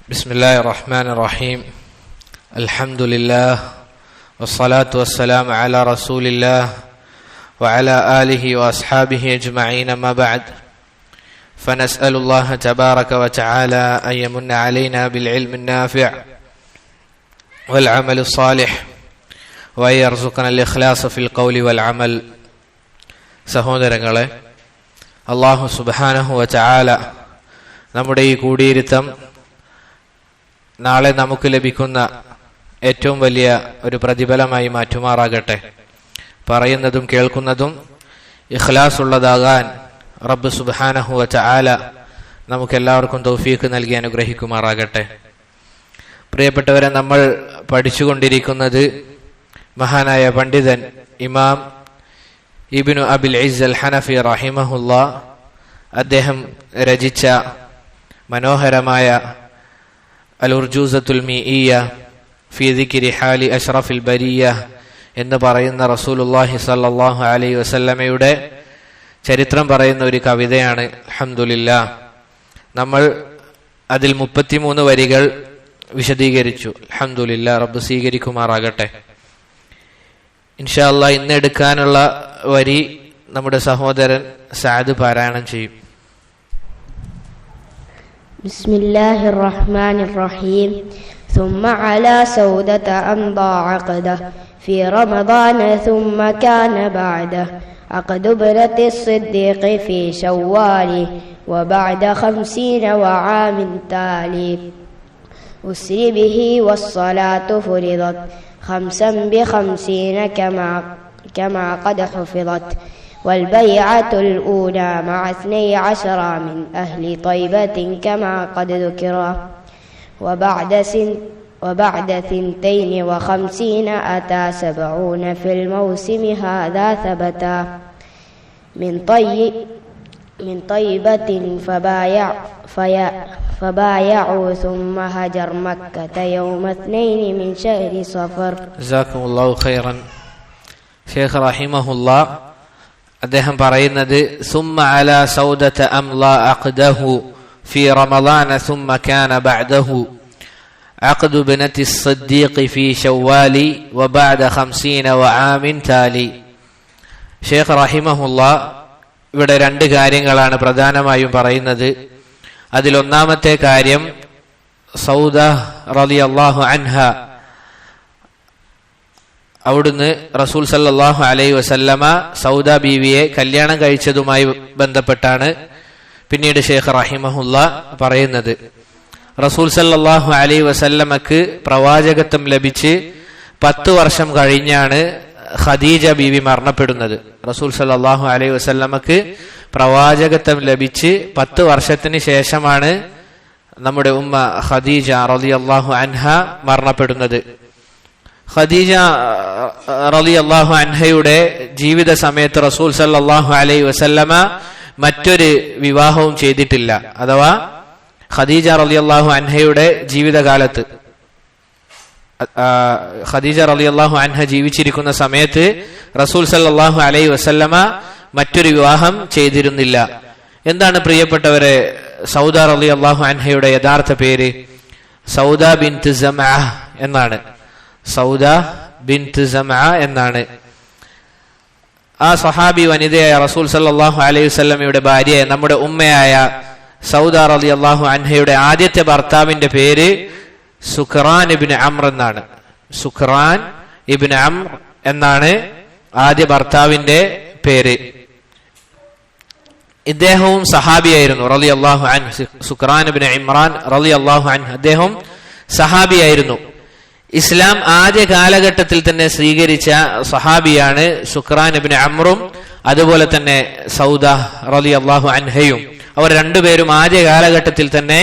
بسم الله الرحمن الرحيم. الحمد لله والصلاة والسلام على رسول الله وعلى آله وأصحابه أجمعين. ما بعد، فنسأل الله تبارك وتعالى أن يمن علينا بالعلم النافع والعمل الصالح وأن يرزقنا الإخلاص في القول والعمل. സഹോദരങ്ങളെ, അല്ലാഹു സുബ്ഹാനഹു വ തആല നമ്മുടെ ഈ കൂടിയിരുത്തം നാളെ നമുക്ക് ലഭിക്കുന്ന ഏറ്റവും വലിയ ഒരു പ്രതിഫലമായി മാറ്റുമാറാകട്ടെ. പറയുന്നതും കേൾക്കുന്നതും ഇഖ്ലാസ് ഉള്ളതാകാൻ റബ്ബ് സുബ്ഹാനഹു വ തആല നമുക്കെല്ലാവർക്കും തൗഫീഖ് നൽകി അനുഗ്രഹിക്കുമാറാകട്ടെ. പ്രിയപ്പെട്ടവരെ, നമ്മൾ പഠിച്ചുകൊണ്ടിരിക്കുന്നത് മഹാനായ പണ്ഡിതൻ ഇമാം ഇബ്നു അബിൽ ഇസ്സ് അൽ ഹനഫി റഹിമഹുല്ലാ അദ്ദേഹം രചിച്ച മനോഹരമായ അൽ ഉർജൂസത്തുൽ മീഇയ്യ ഫീ ദിക്രി ഹാലി അഷ്റഫിൽ ബരിയ്യ എന്ന് പറയുന്ന റസൂലുള്ളാഹി സ്വല്ലല്ലാഹു അലൈഹി വസല്ലമയുടെ ചരിത്രം പറയുന്ന ഒരു കവിതയാണ്. അൽഹംദുലില്ലാഹ്, നമ്മൾ അതിൽ 33 വരികൾ വിശദീകരിച്ചു. അൽഹംദുലില്ലാഹ്, റബ്ബ് സ്വീകരിക്കുമാറാകട്ടെ. ഇൻഷാ അല്ലാഹ്, ഇന്ന് എടുക്കാനുള്ള വരി നമ്മുടെ സഹോദരൻ സഅദ് പാരായണം ചെയ്യും. ബിസ്മില്ലാഹിർ റഹ്മാനിർ റഹീം. ثم على سودة أمضى عقده في رمضان ثم كان بعده عقد ابنة الصديق في شوال وبعد 50 وعام تالي أسري به والصلاة فرضت 5 ب50 كما قد حفظت والبيعة الأولى مع 12 من أهل طيبة كما قد ذكر وبعد 52 أتى 70 في الموسم هذا ثبتا من طيبة فبايعوا ثم هجر مكة يوم 2 من شهر صفر. ജസാക്കും അല്ലാഹു ഖൈറൻ. ഷേഖ് റഹിമഹുല്ലാ അദ്ദേഹം പറയുന്നത് ثم على سودة أمضى عقده في رمضان ثم كان بعده عقد ابنة الصديق في شوال وبعد 50 وعام تالي. ഷേഖ് റഹിമഹുല്ലാ ഇവിടെ 2 കാര്യങ്ങളാണ് പ്രധാനമായും പറയുന്നത്. അതിലൊന്നാമത്തെ കാര്യം, സൗദ റളിയല്ലാഹു അൻഹ അവിടുന്ന് റസൂൽ സല്ലല്ലാഹു അലൈഹി വസല്ലമ സൗദ ബീവിയെ കല്യാണം കഴിച്ചതുമായി ബന്ധപ്പെട്ടാണ് പിന്നീട് ഷേഖ് റഹിമഹുല്ലാ പറയുന്നത്. റസൂൽ സല്ലല്ലാഹു അലൈഹി വസല്ലമക്ക് പ്രവാചകത്വം ലഭിച്ച് 10 വർഷം കഴിഞ്ഞാണ് ഖദീജ ബീവി മരണപ്പെടുന്നത്. റസൂൽ സല്ലല്ലാഹു അലൈഹി വസല്ലമക്ക് പ്രവാചകത്വം ലഭിച്ച് 10 വർഷത്തിന് ശേഷമാണ് നമ്മുടെ ഉമ്മ ഖദീജ റളിയല്ലാഹു അൻഹ മരണപ്പെടുന്നത്. ഖദീജ റളിയല്ലാഹു അൻഹയുടെ ജീവിത സമയത്ത് റസൂൽ സല്ലല്ലാഹു അലൈഹി വസല്ലമ മറ്റൊരു വിവാഹവും ചെയ്തിട്ടില്ല. അഥവാ ഖദീജ റളിയല്ലാഹു അൻഹയുടെ ജീവിതകാലത്ത്, ഖദീജ റളിയല്ലാഹു അൻഹ ജീവിച്ചിരിക്കുന്ന സമയത്ത് റസൂൽ സല്ലല്ലാഹു അലൈഹി വസല്ലമ മറ്റൊരു വിവാഹം ചെയ്തിരുന്നില്ല. എന്താണ് പ്രിയപ്പെട്ടവരെ സൗദ റളിയല്ലാഹു അൻഹയുടെ യഥാർത്ഥ പേര്? സൗദ ബിൻത് സമഅ എന്നാണ്. സൗദ ബിൻത് സമഅ എന്നാണ്. ആ സഹാബി വനിതയായ റസൂൽ സല്ലല്ലാഹു അലൈഹി വസല്ലമയുടെ ഭാര്യയായ നമ്മുടെ ഉമ്മയായ സൗദ റളിയല്ലാഹു അൻഹയുടെ ആദ്യത്തെ ഭർത്താവിന്റെ പേര് സുഖ്റാൻ ഇബ്നു അംർ എന്നാണ്. സുഖ്റാൻ ഇബ്നു അംർ എന്നാണ് ആദ്യ ഭർത്താവിന്റെ പേര്. ഇദ്ദേഹവും സഹാബിയായിരുന്നു റളിയല്ലാഹു അൻഹു. സുഖ്റാൻ ഇബ്നു ഇമ്രാൻ റളിയല്ലാഹു അൻഹു അദ്ദേഹം സഹാബിയായിരുന്നു. ഇസ്ലാം ആദ്യ കാലഘട്ടത്തിൽ തന്നെ സ്വീകരിച്ച സഹാബിയാണ് സുഖ്റാൻ ഇബ്നു അംറും അതുപോലെ തന്നെ സൗദ റളിയല്ലാഹു അൻഹയും. അവർ രണ്ടുപേരും ആദ്യ കാലഘട്ടത്തിൽ തന്നെ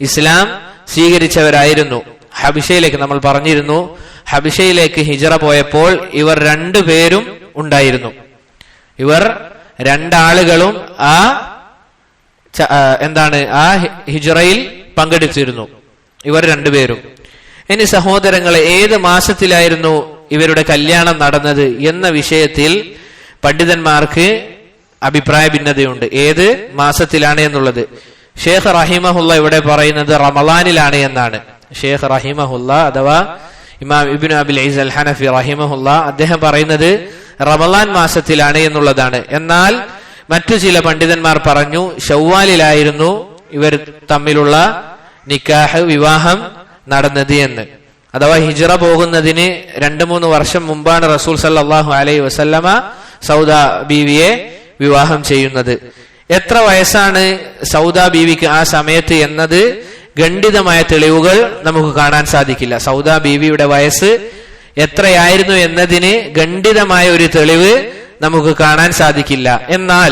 ഇസ്ലാം സ്വീകരിച്ചവരായിരുന്നു. ഹബിഷയിലേക്ക് നമ്മൾ പറഞ്ഞിരുന്നു, ഹബിഷയിലേക്ക് ഹിജറ പോയപ്പോൾ ഇവർ 2 പേരും ഉണ്ടായിരുന്നു. ഇവർ 2 ആളുകളും ആ ഹിജറയിൽ പങ്കെടുത്തിരുന്നു, ഇവർ 2 പേരും. ഇനി സഹോദരങ്ങളെ, ഏത് മാസത്തിലായിരുന്നു ഇവരുടെ കല്യാണം നടന്നത് എന്ന വിഷയത്തിൽ പണ്ഡിതന്മാർക്ക് അഭിപ്രായ ഭിന്നതയുണ്ട്. ഏത് മാസത്തിലാണ് എന്നുള്ളത്. ഷേഖ് റഹിമഹുല്ല ഇവിടെ പറയുന്നത് റമളാനിലാണ് എന്നാണ്. ഷേഖ് റഹിമഹുല്ല അഥവാ ഇമാം ഇബ്നു അബിൽ ഇസ് അൽ ഹനഫി റഹിമഹുല്ല അദ്ദേഹം പറയുന്നത് റമളാൻ മാസത്തിലാണ് എന്നുള്ളതാണ്. എന്നാൽ മറ്റു ചില പണ്ഡിതന്മാർ പറഞ്ഞു ശവ്വാലിലായിരുന്നു ഇവർ തമ്മിലുള്ള നിക്കാഹ് വിവാഹം നടന്നത് എന്ന്. അഥവാ ഹിജ്റ പോകുന്നതിന് 2-3 വർഷം മുമ്പാണ് റസൂൽ സല്ലല്ലാഹു അലൈഹി വസല്ലമ സൗദ ബീവിയെ വിവാഹം ചെയ്യുന്നത്. എത്ര വയസ്സാണ് സൗദ ബീവിക്ക് ആ സമയത്ത് എന്നത് ഖണ്ഡിതമായ തെളിവുകൾ നമുക്ക് കാണാൻ സാധിക്കില്ല. സൗദ ബീവിയുടെ വയസ്സ് എത്രയായിരുന്നു എന്നതിന് ഖണ്ഡിതമായ ഒരു തെളിവ് നമുക്ക് കാണാൻ സാധിക്കില്ല. എന്നാൽ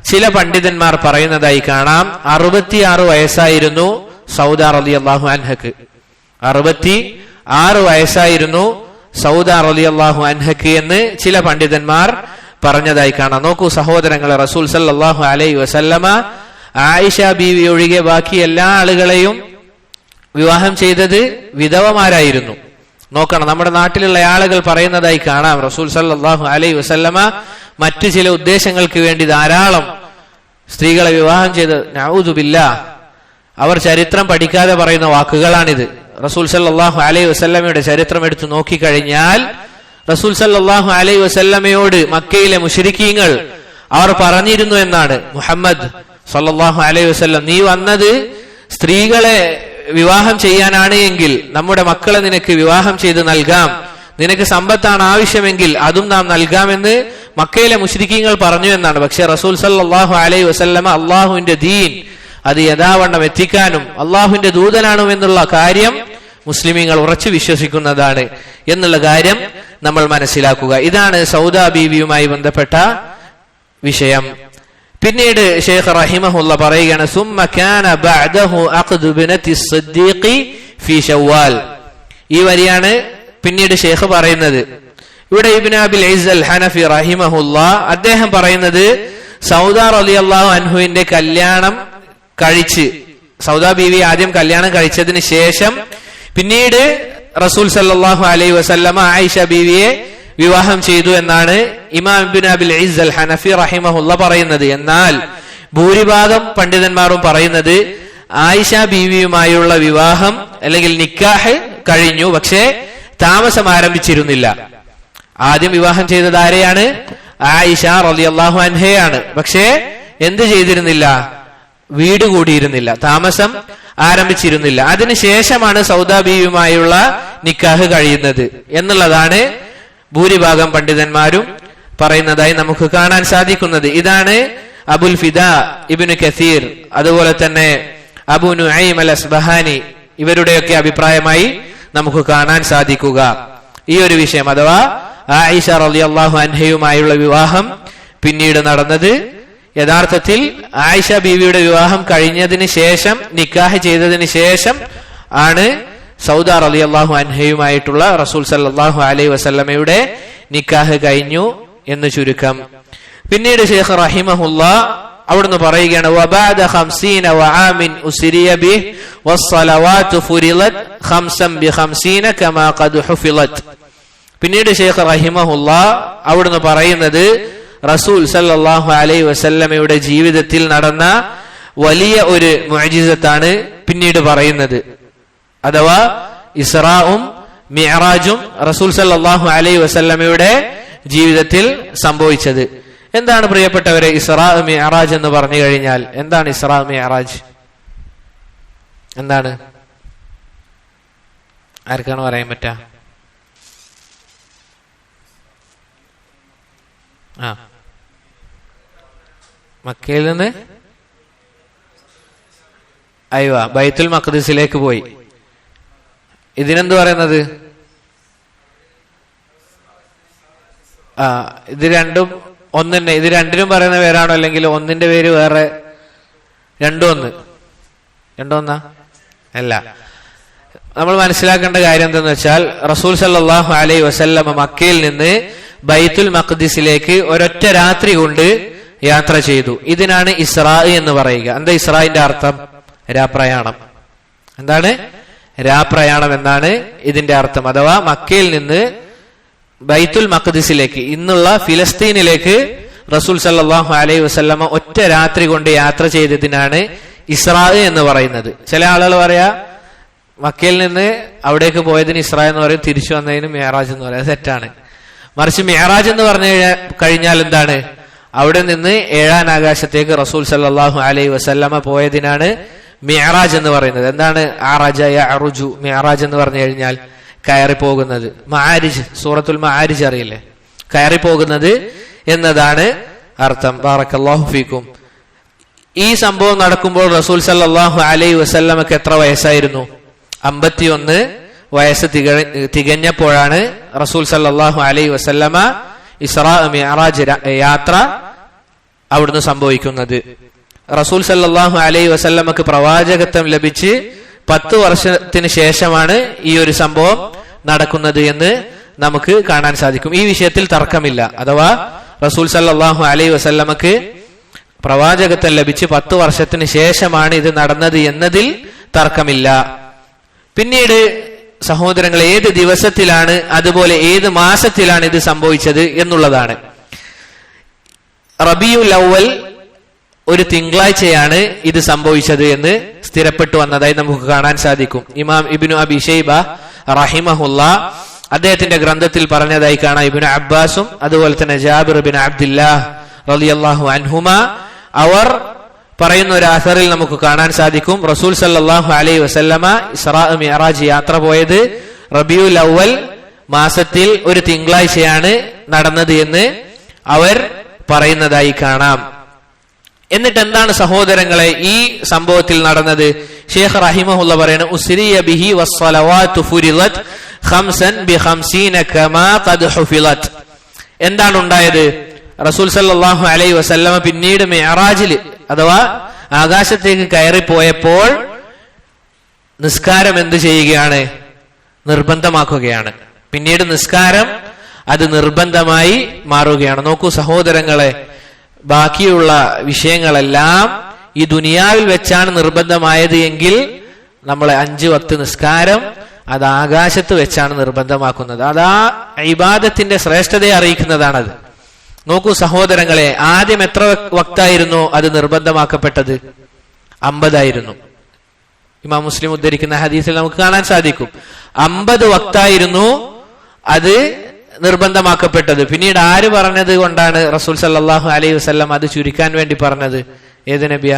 ചില പണ്ഡിതന്മാർ പറയുന്നതായി കാണാം 66 വയസ്സായിരുന്നു സൗദ റളിയല്ലാഹു അൻഹക്ക്. 66 വയസ്സായിരുന്നു സൗദ റളിയല്ലാഹു അൻഹക്ക് എന്ന് ചില പണ്ഡിതന്മാർ പറഞ്ഞതായി കാണാം. നോക്കൂ സഹോദരങ്ങളെ, റസൂൽ സല്ലല്ലാഹു അലൈഹി വസല്ലമ ആയിഷ ബീവി ഒഴികെ ബാക്കി എല്ലാ ആളുകളെയും വിവാഹം ചെയ്തത് വിധവമാരായിരുന്നു. നോക്കണം, നമ്മുടെ നാട്ടിലുള്ള ആളുകൾ പറയുന്നതായി കാണാം റസൂൽ സല്ലല്ലാഹു അലൈഹി വസല്ലമ മറ്റു ചില ഉദ്ദേശങ്ങൾക്ക് വേണ്ടി ധാരാളം സ്ത്രീകളെ വിവാഹം ചെയ്ത് നഊദു ബില്ലാഹ്. അവർ ചരിത്രം പഠിക്കാതെ പറയുന്ന വാക്കുകളാണിത്. റസൂൽ സല്ലല്ലാഹു അലൈഹി വസല്ലമയുടെ ചരിത്രം എടുത്തു നോക്കിക്കഴിഞ്ഞാൽ റസൂൽ സല്ലല്ലാഹു അലൈഹി വസല്ലമയോട് മക്കയിലെ മുശ്രിക്കീങ്ങൾ അവർ പറഞ്ഞിരുന്നു എന്നാണ്, മുഹമ്മദ് സല്ലല്ലാഹു അലൈഹി വസല്ലം, നീ വന്നത് സ്ത്രീകളെ വിവാഹം ചെയ്യാനാണ് എങ്കിൽ നമ്മുടെ മക്കളെ നിനക്ക് വിവാഹം ചെയ്ത് നൽകാം, നിനക്ക് സമ്പത്താണ് ആവശ്യമെങ്കിൽ അതും നാം നൽകാമെന്ന് മക്കയിലെ മുശ്രിക്കീങ്ങൾ പറഞ്ഞു എന്നാണ്. പക്ഷെ റസൂൽ സല്ലല്ലാഹു അലൈഹി വസല്ലമ അള്ളാഹുവിന്റെ ദീൻ അത് യഥാവണ്ണം എത്തിക്കാനും അള്ളാഹുവിന്റെ ദൂതനാണെന്നുള്ള കാര്യം മുസ്ലിമീങ്ങൾ ഉറച്ചു വിശ്വസിക്കുന്നതാണ് എന്നുള്ള കാര്യം നമ്മൾ മനസ്സിലാക്കുക. ഇതാണ് സൗദ ബീവിയുമായി ബന്ധപ്പെട്ട വിഷയം. പിന്നീട് ഷെയ്ഖ് റഹിമഹുല്ല പറയുകയാണ്, സുമ്മ കാന ബഅദഹു അഖ്ദു ബിനതി സിദ്ദീഖി ഫീ ശവ്വാൽ. ഈ വരിയാണ് പിന്നീട് ഷെയ്ഖ് പറയുന്നത്. ഇവിടെ ഇബ്നു അബിൽ ഇസ് അൽ ഹനഫി റഹിമഹുല്ല അദ്ദേഹം പറയുന്നത് സൗദ റളിയല്ലാഹു അൻഹുവിന്റെ കല്യാണം കഴിച്ച്, സൗദ ബീവി ആദ്യം കല്യാണം കഴിച്ചതിന് ശേഷം പിന്നീട് റസൂൽ സല്ലല്ലാഹു അലൈഹി വസല്ലമ ആയിഷ ബീവിയെ വിവാഹം ചെയ്തു എന്നാണ് ഇമാം ഇബ്നു അബിൽ ഇസ് അൽ ഹനഫി റഹിമഹുല്ല പറയുന്നത്. എന്നാൽ ഭൂരിഭാഗം പണ്ഡിതന്മാരും പറയുന്നത് ആയിഷ ബീവിയുമായുള്ള വിവാഹം അല്ലെങ്കിൽ നിക്കാഹ് കഴിഞ്ഞു, പക്ഷേ താമസം ആരംഭിച്ചിരുന്നില്ല. ആദ്യം വിവാഹം ചെയ്തത് ആരെയാണ്? ആയിഷ റളിയല്ലാഹു അൻഹയാണ്. പക്ഷേ എന്ത് ചെയ്തിരുന്നില്ല? വീട് കൂടിയിരുന്നില്ല, താമസം ആരംഭിച്ചിരുന്നില്ല. അതിനുശേഷമാണ് സൗദ ബീവിയുമായുള്ള നിക്കാഹ് കഴിയുന്നത് എന്നുള്ളതാണ് ഭൂരിഭാഗം പണ്ഡിതന്മാരും പറയുന്നതായി നമുക്ക് കാണാൻ സാധിക്കുന്നത്. ഇതാണ് അബുൽ ഫിദാ ഇബ്നു കസീർ, അതുപോലെ തന്നെ അബു നുഐം അൽ അസ്ബഹാനി ഇവരുടെയൊക്കെ അഭിപ്രായമായി നമുക്ക് കാണാൻ സാധിക്കുക ഈ ഒരു വിഷയം. അഥവാ ആയിഷ റളിയല്ലാഹു അൻഹയുമായുള്ള വിവാഹം പിന്നീട് നടന്നത് യഥാർത്ഥത്തിൽ ആയിഷ ബീവിയുടെ വിവാഹം കഴിഞ്ഞതിന് ശേഷം, നിക്കാഹ് ചെയ്തതിന് ശേഷം ആണ് സൗദ റളിയല്ലാഹു അൻഹയുമായിട്ടുള്ള റസൂൽ സല്ലല്ലാഹു അലൈഹി വസല്ലമയുടെ നിക്കാഹ് കഴിഞ്ഞു എന്ന് ചുരുക്കം. പിന്നീട് ഷെയ്ഖ് റഹിമഹുല്ല അവിടുന്ന് പറയുകയാണ്, വബഅദ 50 വആമിൻ ഉസ്രിയ ബിഹി വസ്സലവാതു ഫുരിളത് 5 ബി50 കമാ ഖദ് ഹുഫിളത്. പിന്നീട് ഷെയ്ഖ് റഹിമഹുല്ല അവിടുന്ന് പറയുന്നത് റസൂൽ സല്ലല്ലാഹു അലൈഹി വസല്ലമയുടെ ജീവിതത്തിൽ നടന്ന വലിയ ഒരു മുഅ്ജിസത്താണ് പിന്നീട് പറയുന്നത്. അഥവാ ഇസ്റാഉം മിഅ്റാജും റസൂൽ സല്ലല്ലാഹു അലൈഹി വസല്ലമയുടെ ജീവിതത്തിൽ സംഭവിച്ചത്. എന്താണ് പ്രിയപ്പെട്ടവരെ ഇസ്റാ മിഅ്റാജ് എന്ന് പറഞ്ഞു കഴിഞ്ഞാൽ? എന്താണ് ഇസ്റാ മിഅ്റാജ്? എന്താണ്? ആർക്കാണ് പറയാൻ പറ്റുക? മക്കയിൽ നിന്ന് ബൈത്തുൽ മഖ്ദിസിലേക്ക് പോയി. ഇതിനെന്ത് പറയുന്നത്? ഇത് രണ്ടും ഒന്ന് തന്നെ. ഇത് രണ്ടിനും പറയുന്ന പേരാണോ അല്ലെങ്കിൽ ഒന്നിന്റെ പേര് വേറെ? രണ്ടൊന്നാ അല്ല. നമ്മൾ മനസ്സിലാക്കേണ്ട കാര്യം എന്തെന്ന് വെച്ചാൽ റസൂൽ സല്ലല്ലാഹു അലൈഹി വസല്ലമ മക്കയിൽ നിന്ന് ബൈത്തുൽ മഖ്ദിസിലേക്ക് ഒരൊറ്റ രാത്രി കൊണ്ട് യാത്ര ചെയ്തു. ഇതിനാണ് ഇസ്രാ എന്ന് പറയുക. എന്താ ഇസ്രാന്റെ അർത്ഥം? രാപ്രയാണം. എന്താണ്? രാപ്രയാണം എന്നാണ് ഇതിന്റെ അർത്ഥം. അഥവാ മക്കയിൽ നിന്ന് ബൈത്തുൽ മഖ്ദിസിലേക്ക്, ഇന്നുള്ള ഫിലസ്തീനിലേക്ക് റസൂൽ സല്ലല്ലാഹു അലൈഹി വസല്ലമ ഒറ്റ രാത്രി കൊണ്ട് യാത്ര ചെയ്തതിനാണ് ഇസ്രാ എന്ന് പറയുന്നത്. ചില ആളുകൾ പറയാ മക്കയിൽ നിന്ന് അവിടേക്ക് പോയതിന് ഇസ്രാ എന്ന് പറയും, തിരിച്ചു വന്നതിന് മിഅ്റാജ് എന്ന് പറയാം. തെറ്റാണ്. മറിച്ച് മിഅ്റാജ് എന്ന് പറഞ്ഞു കഴിഞ്ഞാൽ എന്താണ്? അവിടെ നിന്ന് 7ാം ആകാശത്തേക്ക് റസൂൽ സല്ലല്ലാഹു അലൈഹി വസല്ലമ പോയതിനാണ് മിഅ്റാജ് എന്ന് പറയുന്നത്. എന്താണ് അറജ യഅറുജു? മിഅ്റാജ് എന്ന് പറഞ്ഞു കഴിഞ്ഞാൽ കയറി പോകുന്നത്. മആരിജ്, സൂറത്തുൽ മആരിജ് അറിയില്ലേ? കയറി പോകുന്നത് എന്നതാണ് അർത്ഥം. ബാറക്കല്ലാഹു ഫീക്കും. ഈ സംഭവം നടക്കുമ്പോൾ റസൂൽ സല്ലല്ലാഹു അലൈഹി വസല്ലമക്ക് എത്ര വയസ്സായിരുന്നു? 51 വയസ്സ് തികഞ്ഞപ്പോഴാണ് റസൂൽ സല്ലല്ലാഹു അലൈഹി വസല്ലമ ഇസ്രാ മിഅ്റാജ് യാത്ര അവിടുന്ന് സംഭവിക്കുന്നത്. റസൂൽ സല്ലല്ലാഹു അലൈഹി വസല്ലമക്ക് പ്രവാചകത്വം ലഭിച്ച് 10 വർഷത്തിന് ശേഷമാണ് ഈ ഒരു സംഭവം നടക്കുന്നത് എന്ന് നമുക്ക് കാണാൻ സാധിക്കും. ഈ വിഷയത്തിൽ തർക്കമില്ല. അഥവാ റസൂൽ സല്ലല്ലാഹു അലൈഹി വസല്ലമക്ക് പ്രവാചകത്വം ലഭിച്ച് 10 വർഷത്തിന് ശേഷമാണ് ഇത് നടന്നത് എന്നതിൽ തർക്കമില്ല. പിന്നീട് സഹോദരങ്ങൾ, ഏത് ദിവസത്തിലാണ് അതുപോലെ ഏത് മാസത്തിലാണ് ഇത് സംഭവിച്ചത് എന്നുള്ളതാണ്. റബീഉൽ അവ്വൽ ഒരു തിങ്കളാഴ്ചയാണ് ഇത് സംഭവിച്ചത് എന്ന് സ്ഥിരപ്പെട്ടു വന്നതായി നമുക്ക് കാണാൻ സാധിക്കും. ഇമാം ഇബ്നു അബി ശൈബ റഹിമഹുല്ലാ അദ്ദേഹത്തിന്റെ ഗ്രന്ഥത്തിൽ പറഞ്ഞതായി കാണാം. ഇബ്നു അബ്ബാസും അതുപോലെ തന്നെ ജാബിർ ബിൻ അബ്ദുല്ലാഹ് റളിയല്ലാഹു അൻഹുമ അവർ പറയുന്ന ഒരു അസറിൽ നമുക്ക് കാണാൻ സാധിക്കും, റസൂൽ സല്ലല്ലാഹു അലൈഹി വസല്ലമ ഇസ്രാ മിഅ്റാജ് യാത്ര പോയത് റബീഉൽ അവ്വൽ മാസത്തിൽ ഒരു തിങ്കളാഴ്ചയാണ് നടന്നത് എന്ന് അവർ പറയുന്നതായി കാണാം. എന്നിട്ട് എന്താണ് സഹോദരങ്ങളെ ഈ സംഭവത്തിൽ നടന്നത്? ഷെയ്ഖ് റഹിമഹുല്ലാ പറയുന്നു, ഉസ്രിയ ബിഹി വസ്സലവാതു ഫുരിളത് ഖംസൻ ബിഖംസീന കമാ ഖദ് ഹുഫിളത്. എന്താണ് ഉണ്ടായത്? റസൂൽ സല്ലല്ലാഹു അലൈഹി വസല്ലമ പിന്നീട് മിഅ്റാജിൽ അഥവാ ആകാശത്തേക്ക് കയറിപ്പോയപ്പോൾ നിസ്കാരം എന്ത് ചെയ്യുകയാണ്? നിർബന്ധമാക്കുകയാണ്. പിന്നീട് നിസ്കാരം അത് നിർബന്ധമായി മാറുകയാണ്. നോക്കൂ സഹോദരങ്ങളെ, ബാക്കിയുള്ള വിഷയങ്ങളെല്ലാം ഈ ദുനിയാവിൽ വെച്ചാണ് നിർബന്ധമായത് എങ്കിൽ നമ്മളെ 5 വക്ത് നിസ്കാരം അത് ആകാശത്ത് വെച്ചാണ് നിർബന്ധമാക്കുന്നത്. അത് ആ ഇബാദത്തിന്റെ ശ്രേഷ്ഠതയെ അറിയിക്കുന്നതാണത്. നോക്കൂ സഹോദരങ്ങളെ, ആദ്യം എത്ര വക്തായിരുന്നു അത് നിർബന്ധമാക്കപ്പെട്ടത്? 50 ആയിരുന്നു. ഇമാം മുസ്ലിം ഉദ്ധരിക്കുന്ന ഹദീസിൽ നമുക്ക് കാണാൻ സാധിക്കും 50 വക്തായിരുന്നു അത് നിർബന്ധമാക്കപ്പെട്ടത്. പിന്നീട് ആര് പറഞ്ഞത് കൊണ്ടാണ് റസൂൽ സല്ലല്ലാഹു അലൈഹി വസല്ലം അത് ചുരുക്കാൻ വേണ്ടി പറഞ്ഞത്? ഏത് നബിയ?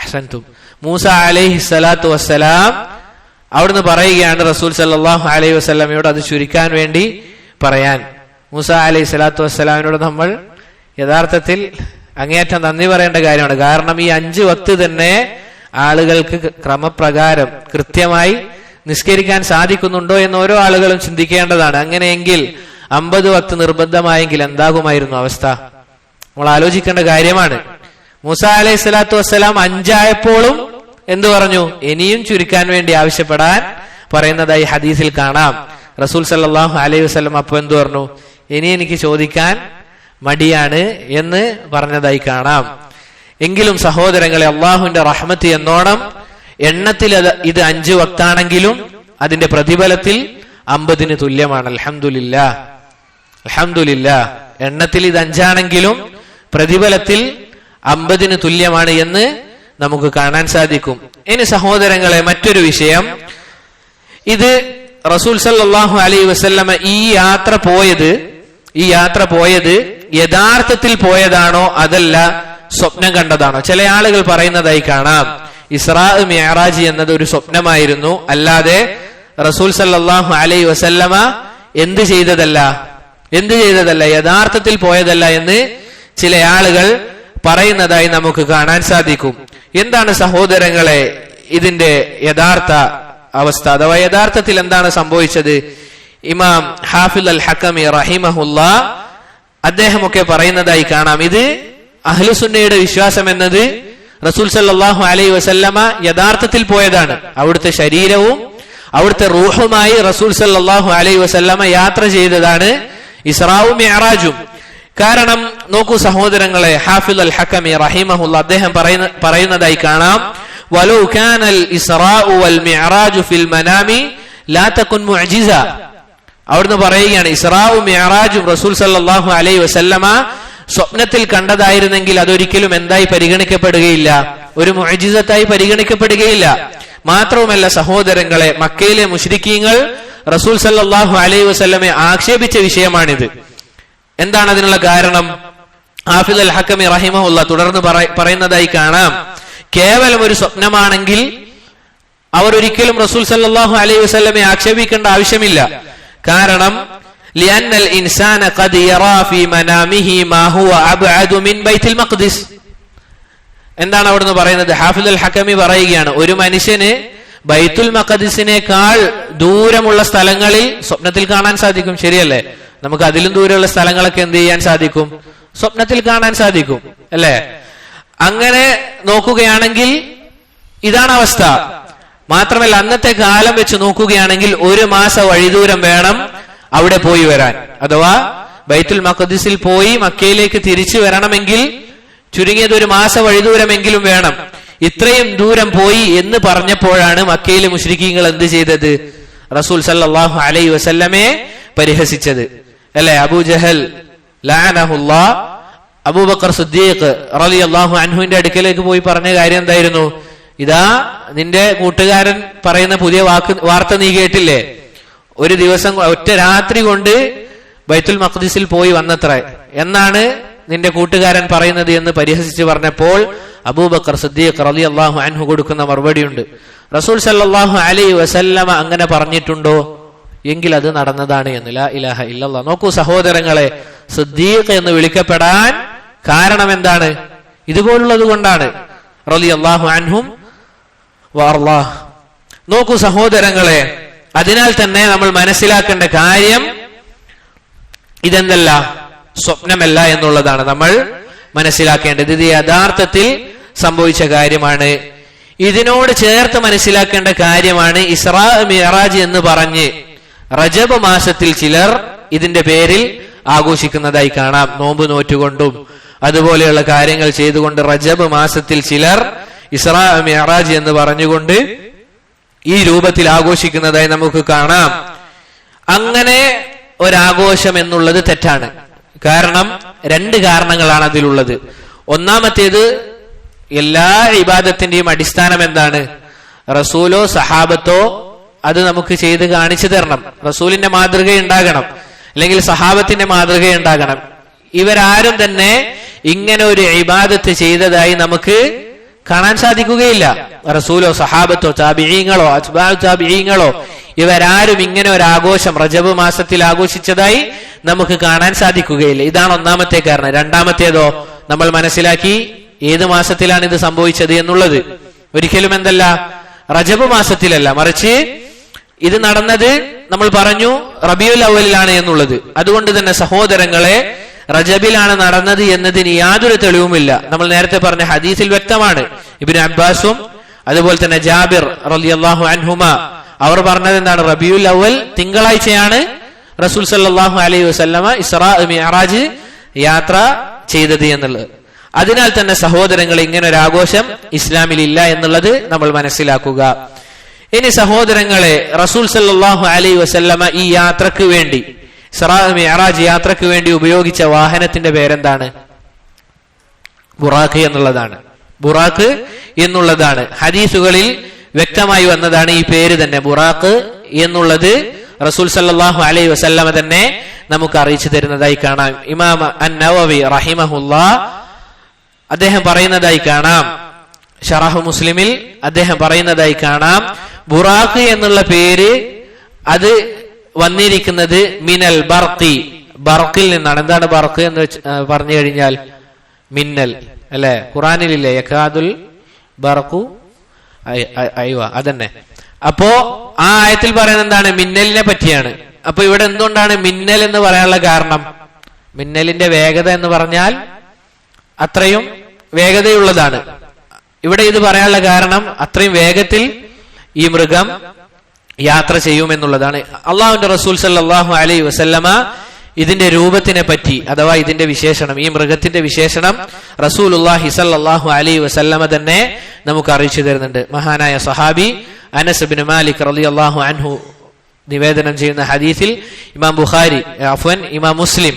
അഹ്സൻതും, മൂസ അലൈഹി സ്വലാത്തു വസ്സലാം അവിടുന്ന് പറയുകയാണ് റസൂൽ സല്ലല്ലാഹു അലൈഹി വസല്ലമയോട് അത് ചുരുക്കാൻ വേണ്ടി പറയാൻ. മൂസ അലൈഹി സ്വലാത്തു വസ്സലാമിനോട് നമ്മൾ യഥാർത്ഥത്തിൽ അങ്ങേയറ്റം നന്ദി പറയേണ്ട കാര്യമാണ്. കാരണം ഈ 5 വക്ത് തന്നെ ആളുകൾക്ക് ക്രമപ്രകാരം കൃത്യമായി നിസ്കരിക്കാൻ സാധിക്കുന്നുണ്ടോ എന്ന് ഓരോ ആളുകളും ചിന്തിക്കേണ്ടതാണ്. അങ്ങനെയെങ്കിൽ 50 വക്ത് നിർബന്ധമായെങ്കിൽ എന്താകുമായിരുന്നു അവസ്ഥ? നമ്മൾ ആലോചിക്കേണ്ട കാര്യമാണ്. മൂസ അലൈഹി സ്വലാത്തു വസ്സലാം 5 ആയപ്പോഴും എന്തു പറഞ്ഞു? ഇനിയും ചുരുക്കാൻ വേണ്ടി ആവശ്യപ്പെടാൻ പറയുന്നതായി ഹദീസിൽ കാണാം. റസൂൽ സല്ലല്ലാഹു അലൈഹി വസല്ലം അപ്പോൾ എന്തു പറഞ്ഞു? ഇനി എനിക്ക് ചോദിക്കാൻ മടിയാണ് എന്ന് പറഞ്ഞതായി കാണാം. എങ്കിലും സഹോദരങ്ങളെ, അള്ളാഹുവിന്റെ റഹ്മത്ത് എന്നോണം എണ്ണത്തിൽ ഇത് 5 വക്താണെങ്കിലും അതിന്റെ പ്രതിഫലത്തിൽ 50 തുല്യമാണ്. അൽഹംദുലില്ലാഹ്, അൽഹംദുലില്ലാഹ്. എണ്ണത്തിൽ ഇത് 5 ആണെങ്കിലും പ്രതിഫലത്തിൽ 50 തുല്യമാണ് എന്ന് നമുക്ക് കാണാൻ സാധിക്കും. ഇനി സഹോദരങ്ങളെ, മറ്റൊരു വിഷയം, ഇത് റസൂൽ സല്ലല്ലാഹു അലൈഹി വസല്ലമ ഈ യാത്ര പോയത് യഥാർത്ഥത്തിൽ പോയതാണോ അതല്ല സ്വപ്നം കണ്ടതാണോ? ചില ആളുകൾ പറയുന്നതായി കാണാം ഇസ്രാ മിഅ്റാജ് എന്നത് ഒരു സ്വപ്നമായിരുന്നു, അല്ലാതെ റസൂൽ സല്ലല്ലാഹു അലൈഹി വസല്ലമ എന്ത് ചെയ്തതല്ല, യഥാർത്ഥത്തിൽ പോയതല്ല എന്ന് ചില ആളുകൾ പറയുന്നതായി നമുക്ക് കാണാൻ സാധിക്കും. എന്താണ് സഹോദരങ്ങളെ ഇതിന്റെ യഥാർത്ഥ അവസ്ഥ, അഥവാ യഥാർത്ഥത്തിൽ എന്താണ് സംഭവിച്ചത്? ഇമാം ഹാഫിദ് അൽ ഹക്കമി റഹിമഹുല്ലാ അദ്ദേഹമൊക്കെ പറയുന്നതായി കാണാം, ഇത് അഹ്ലുസുന്നയുടെ വിശ്വാസം എന്നത് റസൂൽ സല്ലല്ലാഹു അലൈഹി വസല്ലമ യഥാർത്ഥത്തിൽ പോയതാണ്. അവിടുത്തെ ശരീരവും അവിടുത്തെ റൂഹുമായി റസൂൽ സല്ലല്ലാഹു അലൈഹി വസല്ലമ യാത്ര ചെയ്തതാണ് ഇസ്രാവും മിഅ്റാജും. കാരണം നോക്കൂ സഹോദരങ്ങളെ, ഹാഫിദ് അൽ ഹക്കമി റഹിമഹുല്ലാ അദ്ദേഹം പറയുന്നതായി കാണാം, വലൗ കാനൽ ഇസ്റാഉ വൽ മിഅ്റാജു ഫിൽ മനാമി ലാ തകുൻ മുഅ്ജിസ. അവിടുന്ന് പറയുകയാണ്, ഇസ്രാവും മിഅ്റാജും റസൂൽ സല്ലല്ലാഹു അലൈഹി വസല്ലമ സ്വപ്നത്തിൽ കണ്ടതായിരുന്നെങ്കിൽ അതൊരിക്കലും എന്തായി പരിഗണിക്കപ്പെടുകയില്ല, ഒരു മുഅ്ജിസത്തായി പരിഗണിക്കപ്പെടുകയില്ല. മാത്രവുമല്ല സഹോദരങ്ങളെ, മക്കയിലെ മുശ്രിക്കീങ്ങൾ റസൂൽ സല്ലല്ലാഹു അലൈഹി വസല്ലമയെ ആക്ഷേപിച്ച വിഷയമാണിത്. എന്താണ് അതിനുള്ള കാരണം? ഹാഫിദ് അൽ ഹക്കമി റഹിമഹുല്ലാഹ് തുടർന്ന് പറയുന്നതായി കാണാം, കേവലം ഒരു സ്വപ്നമാണെങ്കിൽ അവർ ഒരിക്കലും റസൂൽ സല്ലല്ലാഹു അലൈഹി വസല്ലമയെ ആക്ഷേപിക്കേണ്ട ആവശ്യമില്ല. കാരണം ലിഅന്നൽ ഇൻസാന ഖദ് യറാ ഫീ മനാമിഹി മാ ഹുവ അബ്അദു മിൻ ബൈത്തുൽ മഖ്ദിസ്. എന്താണ് അവിടുന്ന് പറയുന്നത്? ഹാഫിദ് അൽ ഹക്കമി പറയുകയാണ്, ഒരു മനുഷ്യന് ബൈത്തുൽ മഖ്ദിസിനേക്കാൾ ദൂരമുള്ള സ്ഥലങ്ങളിൽ സ്വപ്നത്തിൽ കാണാൻ സാധിക്കും. ശരിയല്ലേ? നമുക്ക് അതിലും ദൂരമുള്ള സ്ഥലങ്ങളൊക്കെ എന്ത് ചെയ്യാൻ സാധിക്കും? സ്വപ്നത്തിൽ കാണാൻ സാധിക്കും, അല്ലേ? അങ്ങനെ നോക്കുകയാണെങ്കിൽ ഇതാണ് അവസ്ഥ. മാത്രമല്ല അന്നത്തെ കാലം വെച്ച് നോക്കുകയാണെങ്കിൽ 1 മാസ വഴിദൂരം വേണം അവിടെ പോയി വരാൻ. അഥവാ ബൈത്തുൽ മഖ്ദിസിൽ പോയി മക്കയിലേക്ക് തിരിച്ചു വരണമെങ്കിൽ ചുരുങ്ങിയത് 1 മാസ വഴിദൂരമെങ്കിലും വേണം. ഇത്രയും ദൂരം പോയി എന്ന് പറഞ്ഞപ്പോഴാണ് മക്കയിലെ മുശ്രിക്കീങ്ങൾ എന്ത് ചെയ്തത്? റസൂൽ സല്ലല്ലാഹു അലൈഹി വസല്ലമയെ പരിഹസിച്ചത്, അല്ലെ? അബൂജഹൽ ലഅനഹുല്ലാഹ് അബൂബക്കർ സിദ്ദീഖ് റളിയല്ലാഹു അൻഹുവിന്റെ അടുക്കലേക്ക് പോയി പറഞ്ഞ കാര്യം എന്തായിരുന്നു? ഇതാ നിന്റെ കൂട്ടുകാരൻ പറയുന്ന പുതിയ വാർത്ത നീ കേട്ടില്ലേ? ഒരു ദിവസം ഒറ്റ രാത്രി കൊണ്ട് ബൈത്തുൽ മഖ്ദിസിൽ പോയി വന്നത്ര എന്നാണ് നിന്റെ കൂട്ടുകാരൻ പറയുന്നത് എന്ന് പരിഹസിച്ച് പറഞ്ഞപ്പോൾ അബൂബക്കർ സിദ്ദീഖ് റളിയല്ലാഹു അൻഹു കൊടുക്കുന്ന മറുപടിയുണ്ട്, റസൂൽ സല്ലല്ലാഹു അലൈഹി വസല്ലമ അങ്ങനെ പറഞ്ഞിട്ടുണ്ടോ? എങ്കിൽ അത് നടന്നതാണ് എന്ന്. ലാ ഇലാഹ ഇല്ലല്ലാഹ്. നോക്കൂ സഹോദരങ്ങളെ, സിദ്ദീഖ് എന്ന് വിളിക്കപ്പെടാൻ കാരണം എന്താണ്? ഇതുപോലുള്ളത് കൊണ്ടാണ്. റളിയല്ലാഹു അൻഹും വഅർളാഹ്. നോക്കൂ സഹോദരങ്ങളെ, അതിനാൽ തന്നെ നമ്മൾ മനസ്സിലാക്കേണ്ട കാര്യം ഇതെന്തല്ല, സ്വപ്നമല്ല എന്നുള്ളതാണ് നമ്മൾ മനസ്സിലാക്കേണ്ടത്. ഇത് യഥാർത്ഥത്തിൽ സംഭവിച്ച കാര്യമാണ്. ഇതിനോട് ചേർത്ത് മനസ്സിലാക്കേണ്ട കാര്യമാണ് ഇസ്രാ മിഅ്റാജ് എന്ന് പറഞ്ഞ് റജബ് മാസത്തിൽ ചിലർ ഇതിന്റെ പേരിൽ ആഘോഷിക്കുന്നതായി കാണാം. നോമ്പ് നോറ്റുകൊണ്ടും അതുപോലെയുള്ള കാര്യങ്ങൾ ചെയ്തുകൊണ്ട് റജബ് മാസത്തിൽ ചിലർ ഇസ്രാ മിഅ്റാജ് എന്ന് പറഞ്ഞുകൊണ്ട് ഈ രൂപത്തിൽ ആഘോഷിക്കുന്നതായി നമുക്ക് കാണാം. അങ്ങനെ ഒരാഘോഷം എന്നുള്ളത് തെറ്റാണ്. കാരണം 2 കാരണങ്ങളാണ് അതിലുള്ളത്. ഒന്നാമത്തേത്, എല്ലാ ഇബാദത്തിന്റെയും അടിസ്ഥാനം എന്താണ്? റസൂലോ സഹാബത്തോ അത് നമുക്ക് ചെയ്ത് കാണിച്ചു തരണം. റസൂലിന്റെ മാതൃക ഉണ്ടാകണം, അല്ലെങ്കിൽ സഹാബത്തിന്റെ മാതൃക ഉണ്ടാകണം. ഇവരാരും തന്നെ ഇങ്ങനെ ഒരു ഇബാദത്ത് ചെയ്തതായി നമുക്ക് കാണാൻ സാധിക്കുകയില്ല. റസൂലോ സഹാബത്തോ താബിഈങ്ങളോ അത്ബാഉ താബിഈങ്ങളോ ഇവരാരും ഇങ്ങനെ ഒരു ആഘോഷം റജബ് മാസത്തിൽ ആഘോഷിച്ചതായി നമുക്ക് കാണാൻ സാധിക്കുകയില്ല. ഇതാണ് ഒന്നാമത്തെ കാരണം. രണ്ടാമത്തേതോ, നമ്മൾ മനസ്സിലാക്കി ഏത് മാസത്തിലാണ് ഇത് സംഭവിച്ചത് എന്നുള്ളത്. ഒരിക്കലും എന്തല്ല, റജബ് മാസത്തിലല്ല, മറിച്ച് ഇത് നടന്നത് നമ്മൾ പറഞ്ഞു റബീഉൽ അവ്വലിലാണ് എന്നുള്ളത്. അതുകൊണ്ട് തന്നെ സഹോദരങ്ങളെ, റജബിലാണ് നടന്നത് എന്നതിന് യാതൊരു തെളിവുമില്ല. നമ്മൾ നേരത്തെ പറഞ്ഞ ഹദീസിൽ വ്യക്തമാണ്. ഇബ്നു അബ്ബാസും അതുപോലെ തന്നെ ജാബിർ റളിയല്ലാഹു അൻഹുമ അവർ പറഞ്ഞത് എന്താണ്? റബീഉൽ അവ്വൽ തിങ്കളാഴ്ചയാണ് റസൂൽ സല്ലല്ലാഹു അലൈഹി വസല്ലമ ഇസ്രാ മിഅ്റാജ് യാത്ര ചെയ്തത് എന്നുള്ളത്. അതിനാൽ തന്നെ സഹോദരങ്ങളെ, ഇങ്ങനെ ഒരു ആഘോഷം ഇസ്ലാമിൽ ഇല്ല എന്നുള്ളത് നമ്മൾ മനസ്സിലാക്കുക. ഇനി സഹോദരങ്ങളെ, റസൂൽ സല്ലല്ലാഹു അലൈഹി വസല്ലമ ഈ യാത്രക്ക് വേണ്ടി, ഇസ്രാ മിഅ്റാജ് യാത്രക്ക് വേണ്ടി ഉപയോഗിച്ച വാഹനത്തിന്റെ പേരെന്താണ്? ബുറാഖ് എന്നുള്ളതാണ്. ബുറാഖ് എന്നുള്ളതാണ് ഹദീസുകളിൽ വ്യക്തമായി വന്നതാണ്. ഈ പേര് തന്നെ ബുറാഖ് എന്നുള്ളത് റസൂൽ സല്ലല്ലാഹു അലൈഹി വസല്ലമ തന്നെ നമുക്ക് അറിയിച്ചു തരുന്നതായി കാണാം. ഇമാം അൻ-നവവി റഹിമഹുല്ലാഹ് അദ്ദേഹം പറയുന്നതായി കാണാം, ശറഹ് മുസ്ലിമിൽ അദ്ദേഹം പറയുന്നതായി കാണാം, ബുറാഖ് എന്നുള്ള പേര് അത് വന്നിരിക്കുന്നത് മിനൽ ബർഖി, ബർഖിൽ നിന്നാണ്. എന്താണ് ബർഖ് എന്ന് പറഞ്ഞു കഴിഞ്ഞാൽ? മിന്നൽ, അല്ലെ? ഖുറാനിലില്ലേ യകാദുൽ ബർഖു, അയ്യോ അതന്നെ. അപ്പോ ആ ആയത്തിൽ പറയുന്നത് എന്താണ്? മിന്നലിനെ പറ്റിയാണ്. അപ്പൊ ഇവിടെ എന്തുകൊണ്ടാണ് മിന്നൽ എന്ന് പറയാനുള്ള കാരണം? മിന്നലിന്റെ വേഗത എന്ന് പറഞ്ഞാൽ അത്രയും വേഗതയുള്ളതാണ്. ഇവിടെ ഇത് പറയാനുള്ള കാരണം അത്രയും വേഗത്തിൽ ഈ മൃഗം യാത്ര ചെയ്യുമെന്നുള്ളതാണ്. അള്ളാഹുവിന്റെ റസൂൽ സല്ലല്ലാഹു അലൈഹി വസല്ലമ ഇതിന്റെ രൂപത്തിനെ പറ്റി, അഥവാ ഇതിന്റെ വിശേഷണം, ഈ മൃഗത്തിന്റെ വിശേഷണം റസൂലുള്ളാഹി സ്വല്ലല്ലാഹു അലൈഹി വസല്ലമ തന്നെ നമുക്ക് അറിയിച്ചു തരുന്നുണ്ട്. മഹാനായ സഹാബി അനസ് ഇബ്നു മാലിക് റളിയല്ലാഹു അൻഹു നിവേദനം ചെയ്യുന്ന ഹദീസിൽ ഇമാം മുസ്ലിം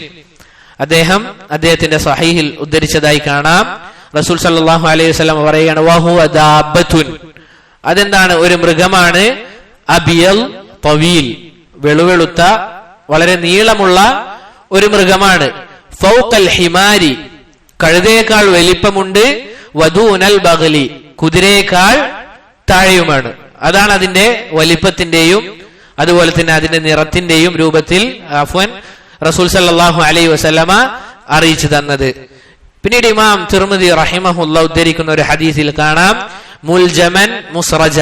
അദ്ദേഹത്തിന്റെ സ്വഹീഹിൽ ഉദ്ധരിച്ചതായി കാണാം. റസൂൽ സല്ലല്ലാഹു അലൈഹി വസല്ലം പറയുകയാണ് വഹുവ ദാബത്തുൻ, അതെന്താണ്? ഒരു മൃഗമാണ്. അബിയൽ തവീൽ, വെളുവെളുത്ത വളരെ നീളമുള്ള ഒരു മൃഗമാണ്. ഫൗഖൽ ഹിമാരി, കഴുതയേക്കാൾ വലിപ്പമുണ്ട്. വദൂനൽ ബഗ്ലി, കുതിരയേക്കാൾ താഴെയുമാണ്. അതാണ് അതിന്റെ വലിപ്പത്തിന്റെയും അതുപോലെ തന്നെ അതിന്റെ നിറത്തിന്റെയും രൂപത്തിൽ റസൂൽ സല്ലല്ലാഹു അലൈഹി വസല്ലമ അറിയിച്ചു തന്നത്. പിന്നീട് ഇമാം തിർമിദി റഹിമഹുല്ലാഹ് ഉദ്ധരിക്കുന്ന ഒരു ഹദീസിൽ കാണാം മുൽജമൻ മുസ്റജ,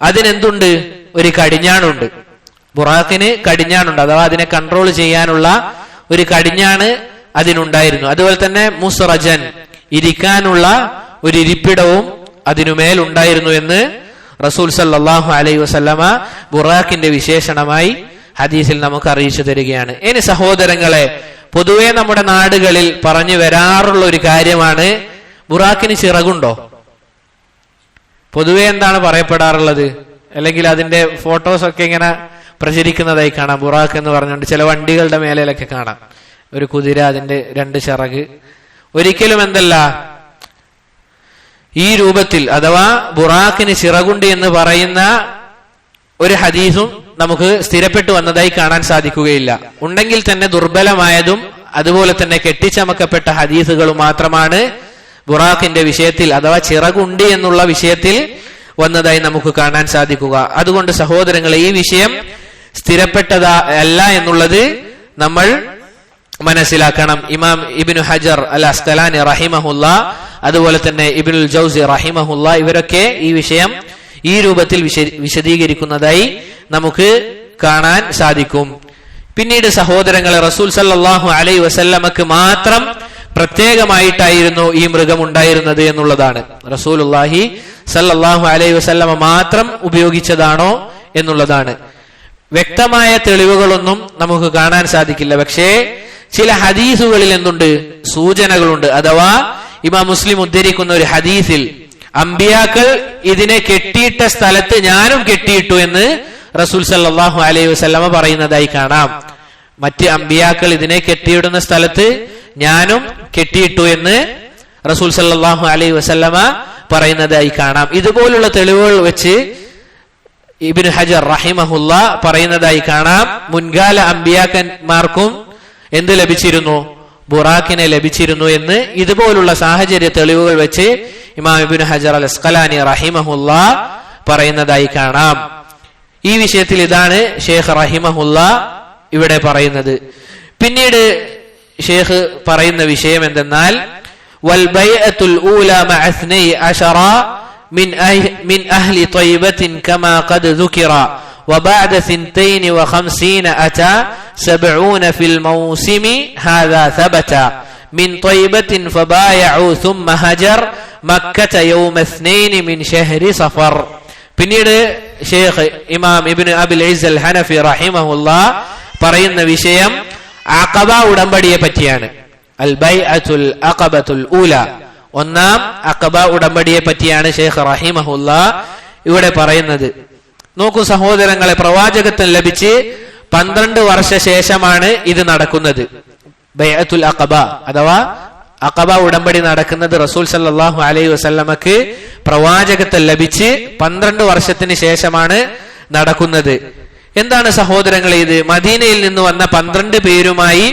അതിനെന്തുണ്ട്? ഒരു കടിഞ്ഞാണുണ്ട്. ബുറാഖിന് കടിഞ്ഞാണുണ്ട്, അഥവാ അതിനെ കൺട്രോൾ ചെയ്യാനുള്ള ഒരു കടിഞ്ഞാണ് അതിനുണ്ടായിരുന്നു. അതുപോലെ തന്നെ മുസ്റജൻ, ഇരിക്കാനുള്ള ഒരു ഇരിപ്പിടവും അതിനുമേൽ ഉണ്ടായിരുന്നു എന്ന് റസൂൽ സല്ലല്ലാഹു അലൈഹി വസല്ലമ ബുറാഖിന്റെ വിശേഷണമായി ഹദീസിൽ നമുക്ക് അറിയിച്ചു തരികയാണ്. ഇനി സഹോദരങ്ങളെ, പൊതുവെ നമ്മുടെ നാടുകളിൽ പറഞ്ഞു വരാറുള്ള ഒരു കാര്യമാണ്, ബുറാഖിന് ചിറകുണ്ടോ? പൊതുവെ എന്താണ് പറയപ്പെടാറുള്ളത്? അല്ലെങ്കിൽ അതിന്റെ ഫോട്ടോസ് ഒക്കെ ഇങ്ങനെ പ്രചരിക്കുന്നതായി കാണാം. ബുറാഖ് എന്ന് പറഞ്ഞുകൊണ്ട് ചില വണ്ടികളുടെ മേലയിലൊക്കെ കാണാം ഒരു കുതിര, അതിന്റെ 2 ചിറക്. ഒരിക്കലും എന്തല്ല ഈ രൂപത്തിൽ, അഥവാ ബുറാഖിന് ചിറകുണ്ട് എന്ന് പറയുന്ന ഒരു ഹദീസും നമുക്ക് സ്ഥിരപ്പെട്ടു വന്നതായി കാണാൻ സാധിക്കുകയില്ല. ഉണ്ടെങ്കിൽ തന്നെ ദുർബലമായതും അതുപോലെ തന്നെ കെട്ടിച്ചമക്കപ്പെട്ട ഹദീസുകളും മാത്രമാണ് ബുറാഖിന്റെ വിഷയത്തിൽ, അഥവാ ചിറകുണ്ട് എന്നുള്ള വിഷയത്തിൽ വന്നതായി നമുക്ക് കാണാൻ സാധിക്കുക. അതുകൊണ്ട് സഹോദരങ്ങളെ, ഈ വിഷയം സ്ഥിരപ്പെട്ടതല്ല എന്നുള്ളത് നമ്മൾ മനസ്സിലാക്കണം. ഇമാം ഇബ്നു ഹജർ അൽ അസ്കലാനി റഹിമഹുല്ലാ, അതുപോലെ തന്നെ ഇബ്നുൽ ജൗസി റഹിമഹുല്ലാ, ഇവരൊക്കെ ഈ വിഷയം ഈ രൂപത്തിൽ വിശദീകരിക്കുന്നതായി നമുക്ക് കാണാൻ സാധിക്കും. പിന്നീട് സഹോദരങ്ങളെ, റസൂൽ സല്ലല്ലാഹു അലൈഹി വസല്ലമക്ക് മാത്രം പ്രത്യേകമായിട്ടായിരുന്നു ഈ മൃഗം ഉണ്ടായിരുന്നത് എന്നുള്ളതാണ്. റസൂലുള്ളാഹി സല്ലല്ലാഹു അലൈഹി വസല്ലമ മാത്രം ഉപയോഗിച്ചതാണോ എന്നുള്ളതാണ്. വ്യക്തമായ തെളിവുകളൊന്നും നമുക്ക് കാണാൻ സാധിക്കില്ല. പക്ഷേ ചില ഹദീസുകളിൽ എന്തുണ്ട്? സൂചനകളുണ്ട്. അഥവാ ഇമാം മുസ്ലിം ഉദ്ധരിക്കുന്ന ഒരു ഹദീസിൽ അമ്പിയാക്കൾ ഇതിനെ കെട്ടിയിട്ട സ്ഥലത്ത് ഞാനും കെട്ടിയിട്ടു എന്ന് റസൂൽ സല്ലല്ലാഹു അലൈഹി വസല്ലമ പറയുന്നതായി കാണാം. മറ്റ് അമ്പിയാക്കൾ ഇതിനെ കെട്ടിയിടുന്ന സ്ഥലത്ത് ഞാനും കെട്ടിയിട്ടു എന്ന് റസൂൽ സല്ലല്ലാഹു അലൈഹി വസല്ലമ പറയുന്നതായി കാണാം. ഇതുപോലുള്ള തെളിവുകൾ വെച്ച് ഇബ്നു ഹജർ റഹിമഹുല്ലാ പറയുന്നതായി കാണാം, മുൻകാല അമ്പിയാക്കന്മാർക്കും എന്ത് ലഭിച്ചിരുന്നു? ബുറാഖിനെ ലഭിച്ചിരുന്നു എന്ന് ഇതുപോലുള്ള സാഹചര്യ തെളിവുകൾ വെച്ച് ഇമാം ഇബ്നു ഹജർ അൽ അസ്ഖലാനി റഹിമഹുല്ലാ പറയുന്നതായി കാണാം. ഈ വിഷയത്തിൽ ഇതാണ് ഷേഖ് റഹിമഹുല്ലാ ഇവിടെ പറയുന്നത്. പിന്നീട് ഷേഖ് പറയുന്ന വിഷയം എന്തെന്നാൽ, വൽ ബൈഅത്തുൽ ഊലാ മഅ 12 من أهل طيبة كما قد ذكر وبعد 52 أتى 70 في الموسم هذا ثبت من طيبة فبايعوا ثم هجر مكة يوم 2 من شهر صفر. പിന്നീട് ഷേഖ് ഇമാം ഇബ്നു അബിൽ ഇസ് അൽ ഹനഫി റഹിമഹുല്ലാ പറയുന്ന വിഷയം അഖബ ഉടമ്പടിയെ പറ്റിയാണ്. അൽ ബൈഅത്തുൽ അഖബത്തുൽ ഊല, ഒന്നാം അഖബ ഉടമ്പടിയെ പറ്റിയാണ് ഷേഖ് റഹിമഹുല്ലാ ഇവിടെ പറയുന്നത്. നോക്കൂ സഹോദരങ്ങളെ, പ്രവാചകത്വം ലഭിച്ച് 12 വർഷ ശേഷമാണ് ഇത് നടക്കുന്നത്. ബൈഅത്തുൽ അഖബ അഥവാ അഖബ ഉടമ്പടി നടക്കുന്നത് റസൂൽ സല്ലല്ലാഹു അലൈഹി വസല്ലമക്ക് പ്രവാചകത്വം ലഭിച്ച് 12 വർഷത്തിന് ശേഷമാണ് നടക്കുന്നത്. എന്താണ് സഹോദരങ്ങളെ ഇത്? മദീനയിൽ നിന്ന് വന്ന 12 പേരുമായി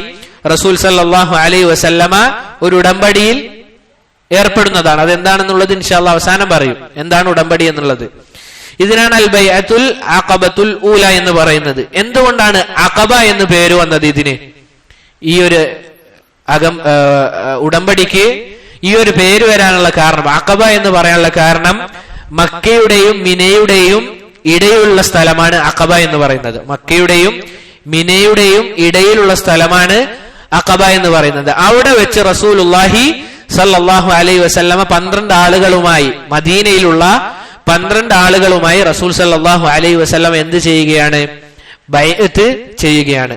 റസൂൽ സല്ലല്ലാഹു അലൈഹി വസല്ലമ ഒരു ഉടമ്പടിയിൽ ഏർപ്പെടുന്നതാണ്. അതെന്താണെന്നുള്ളത് ഇൻഷാ അല്ലാഹ് അവസാനം പറയും, എന്താണ് ഉടമ്പടി എന്നുള്ളത്. ഇതിനാണ് അൽ ബൈഅത്തുൽ അഖബത്തുൽ ഊല എന്ന് പറയുന്നത്. എന്തുകൊണ്ടാണ് അഖബ എന്ന് പേര് വന്നത് ഇതിന്? ഈ ഒരു ഉടമ്പടിക്ക് ഈ ഒരു പേര് വരാനുള്ള കാരണം, അഖബ എന്ന് പറയാനുള്ള കാരണം, മക്കയുടെയും മിനയുടെയും ഇടയിലുള്ള സ്ഥലമാണ് അഖബ എന്ന് പറയുന്നത്. മക്കയുടെയും മിനയുടെയും ഇടയിലുള്ള സ്ഥലമാണ് അഖബ എന്ന് പറയുന്നത്. അവിടെ വെച്ച് റസൂലുള്ളാഹി സല്ലല്ലാഹു അലൈഹി വസല്ലമ 12 ആളുകളുമായി, മദീനയിലുള്ള 12 ആളുകളുമായി റസൂൽ സല്ലല്ലാഹു അലൈഹി വസല്ലമ എന്ത് ചെയ്യുകയാണ്? ബൈഅത്ത് ചെയ്യുകയാണ്.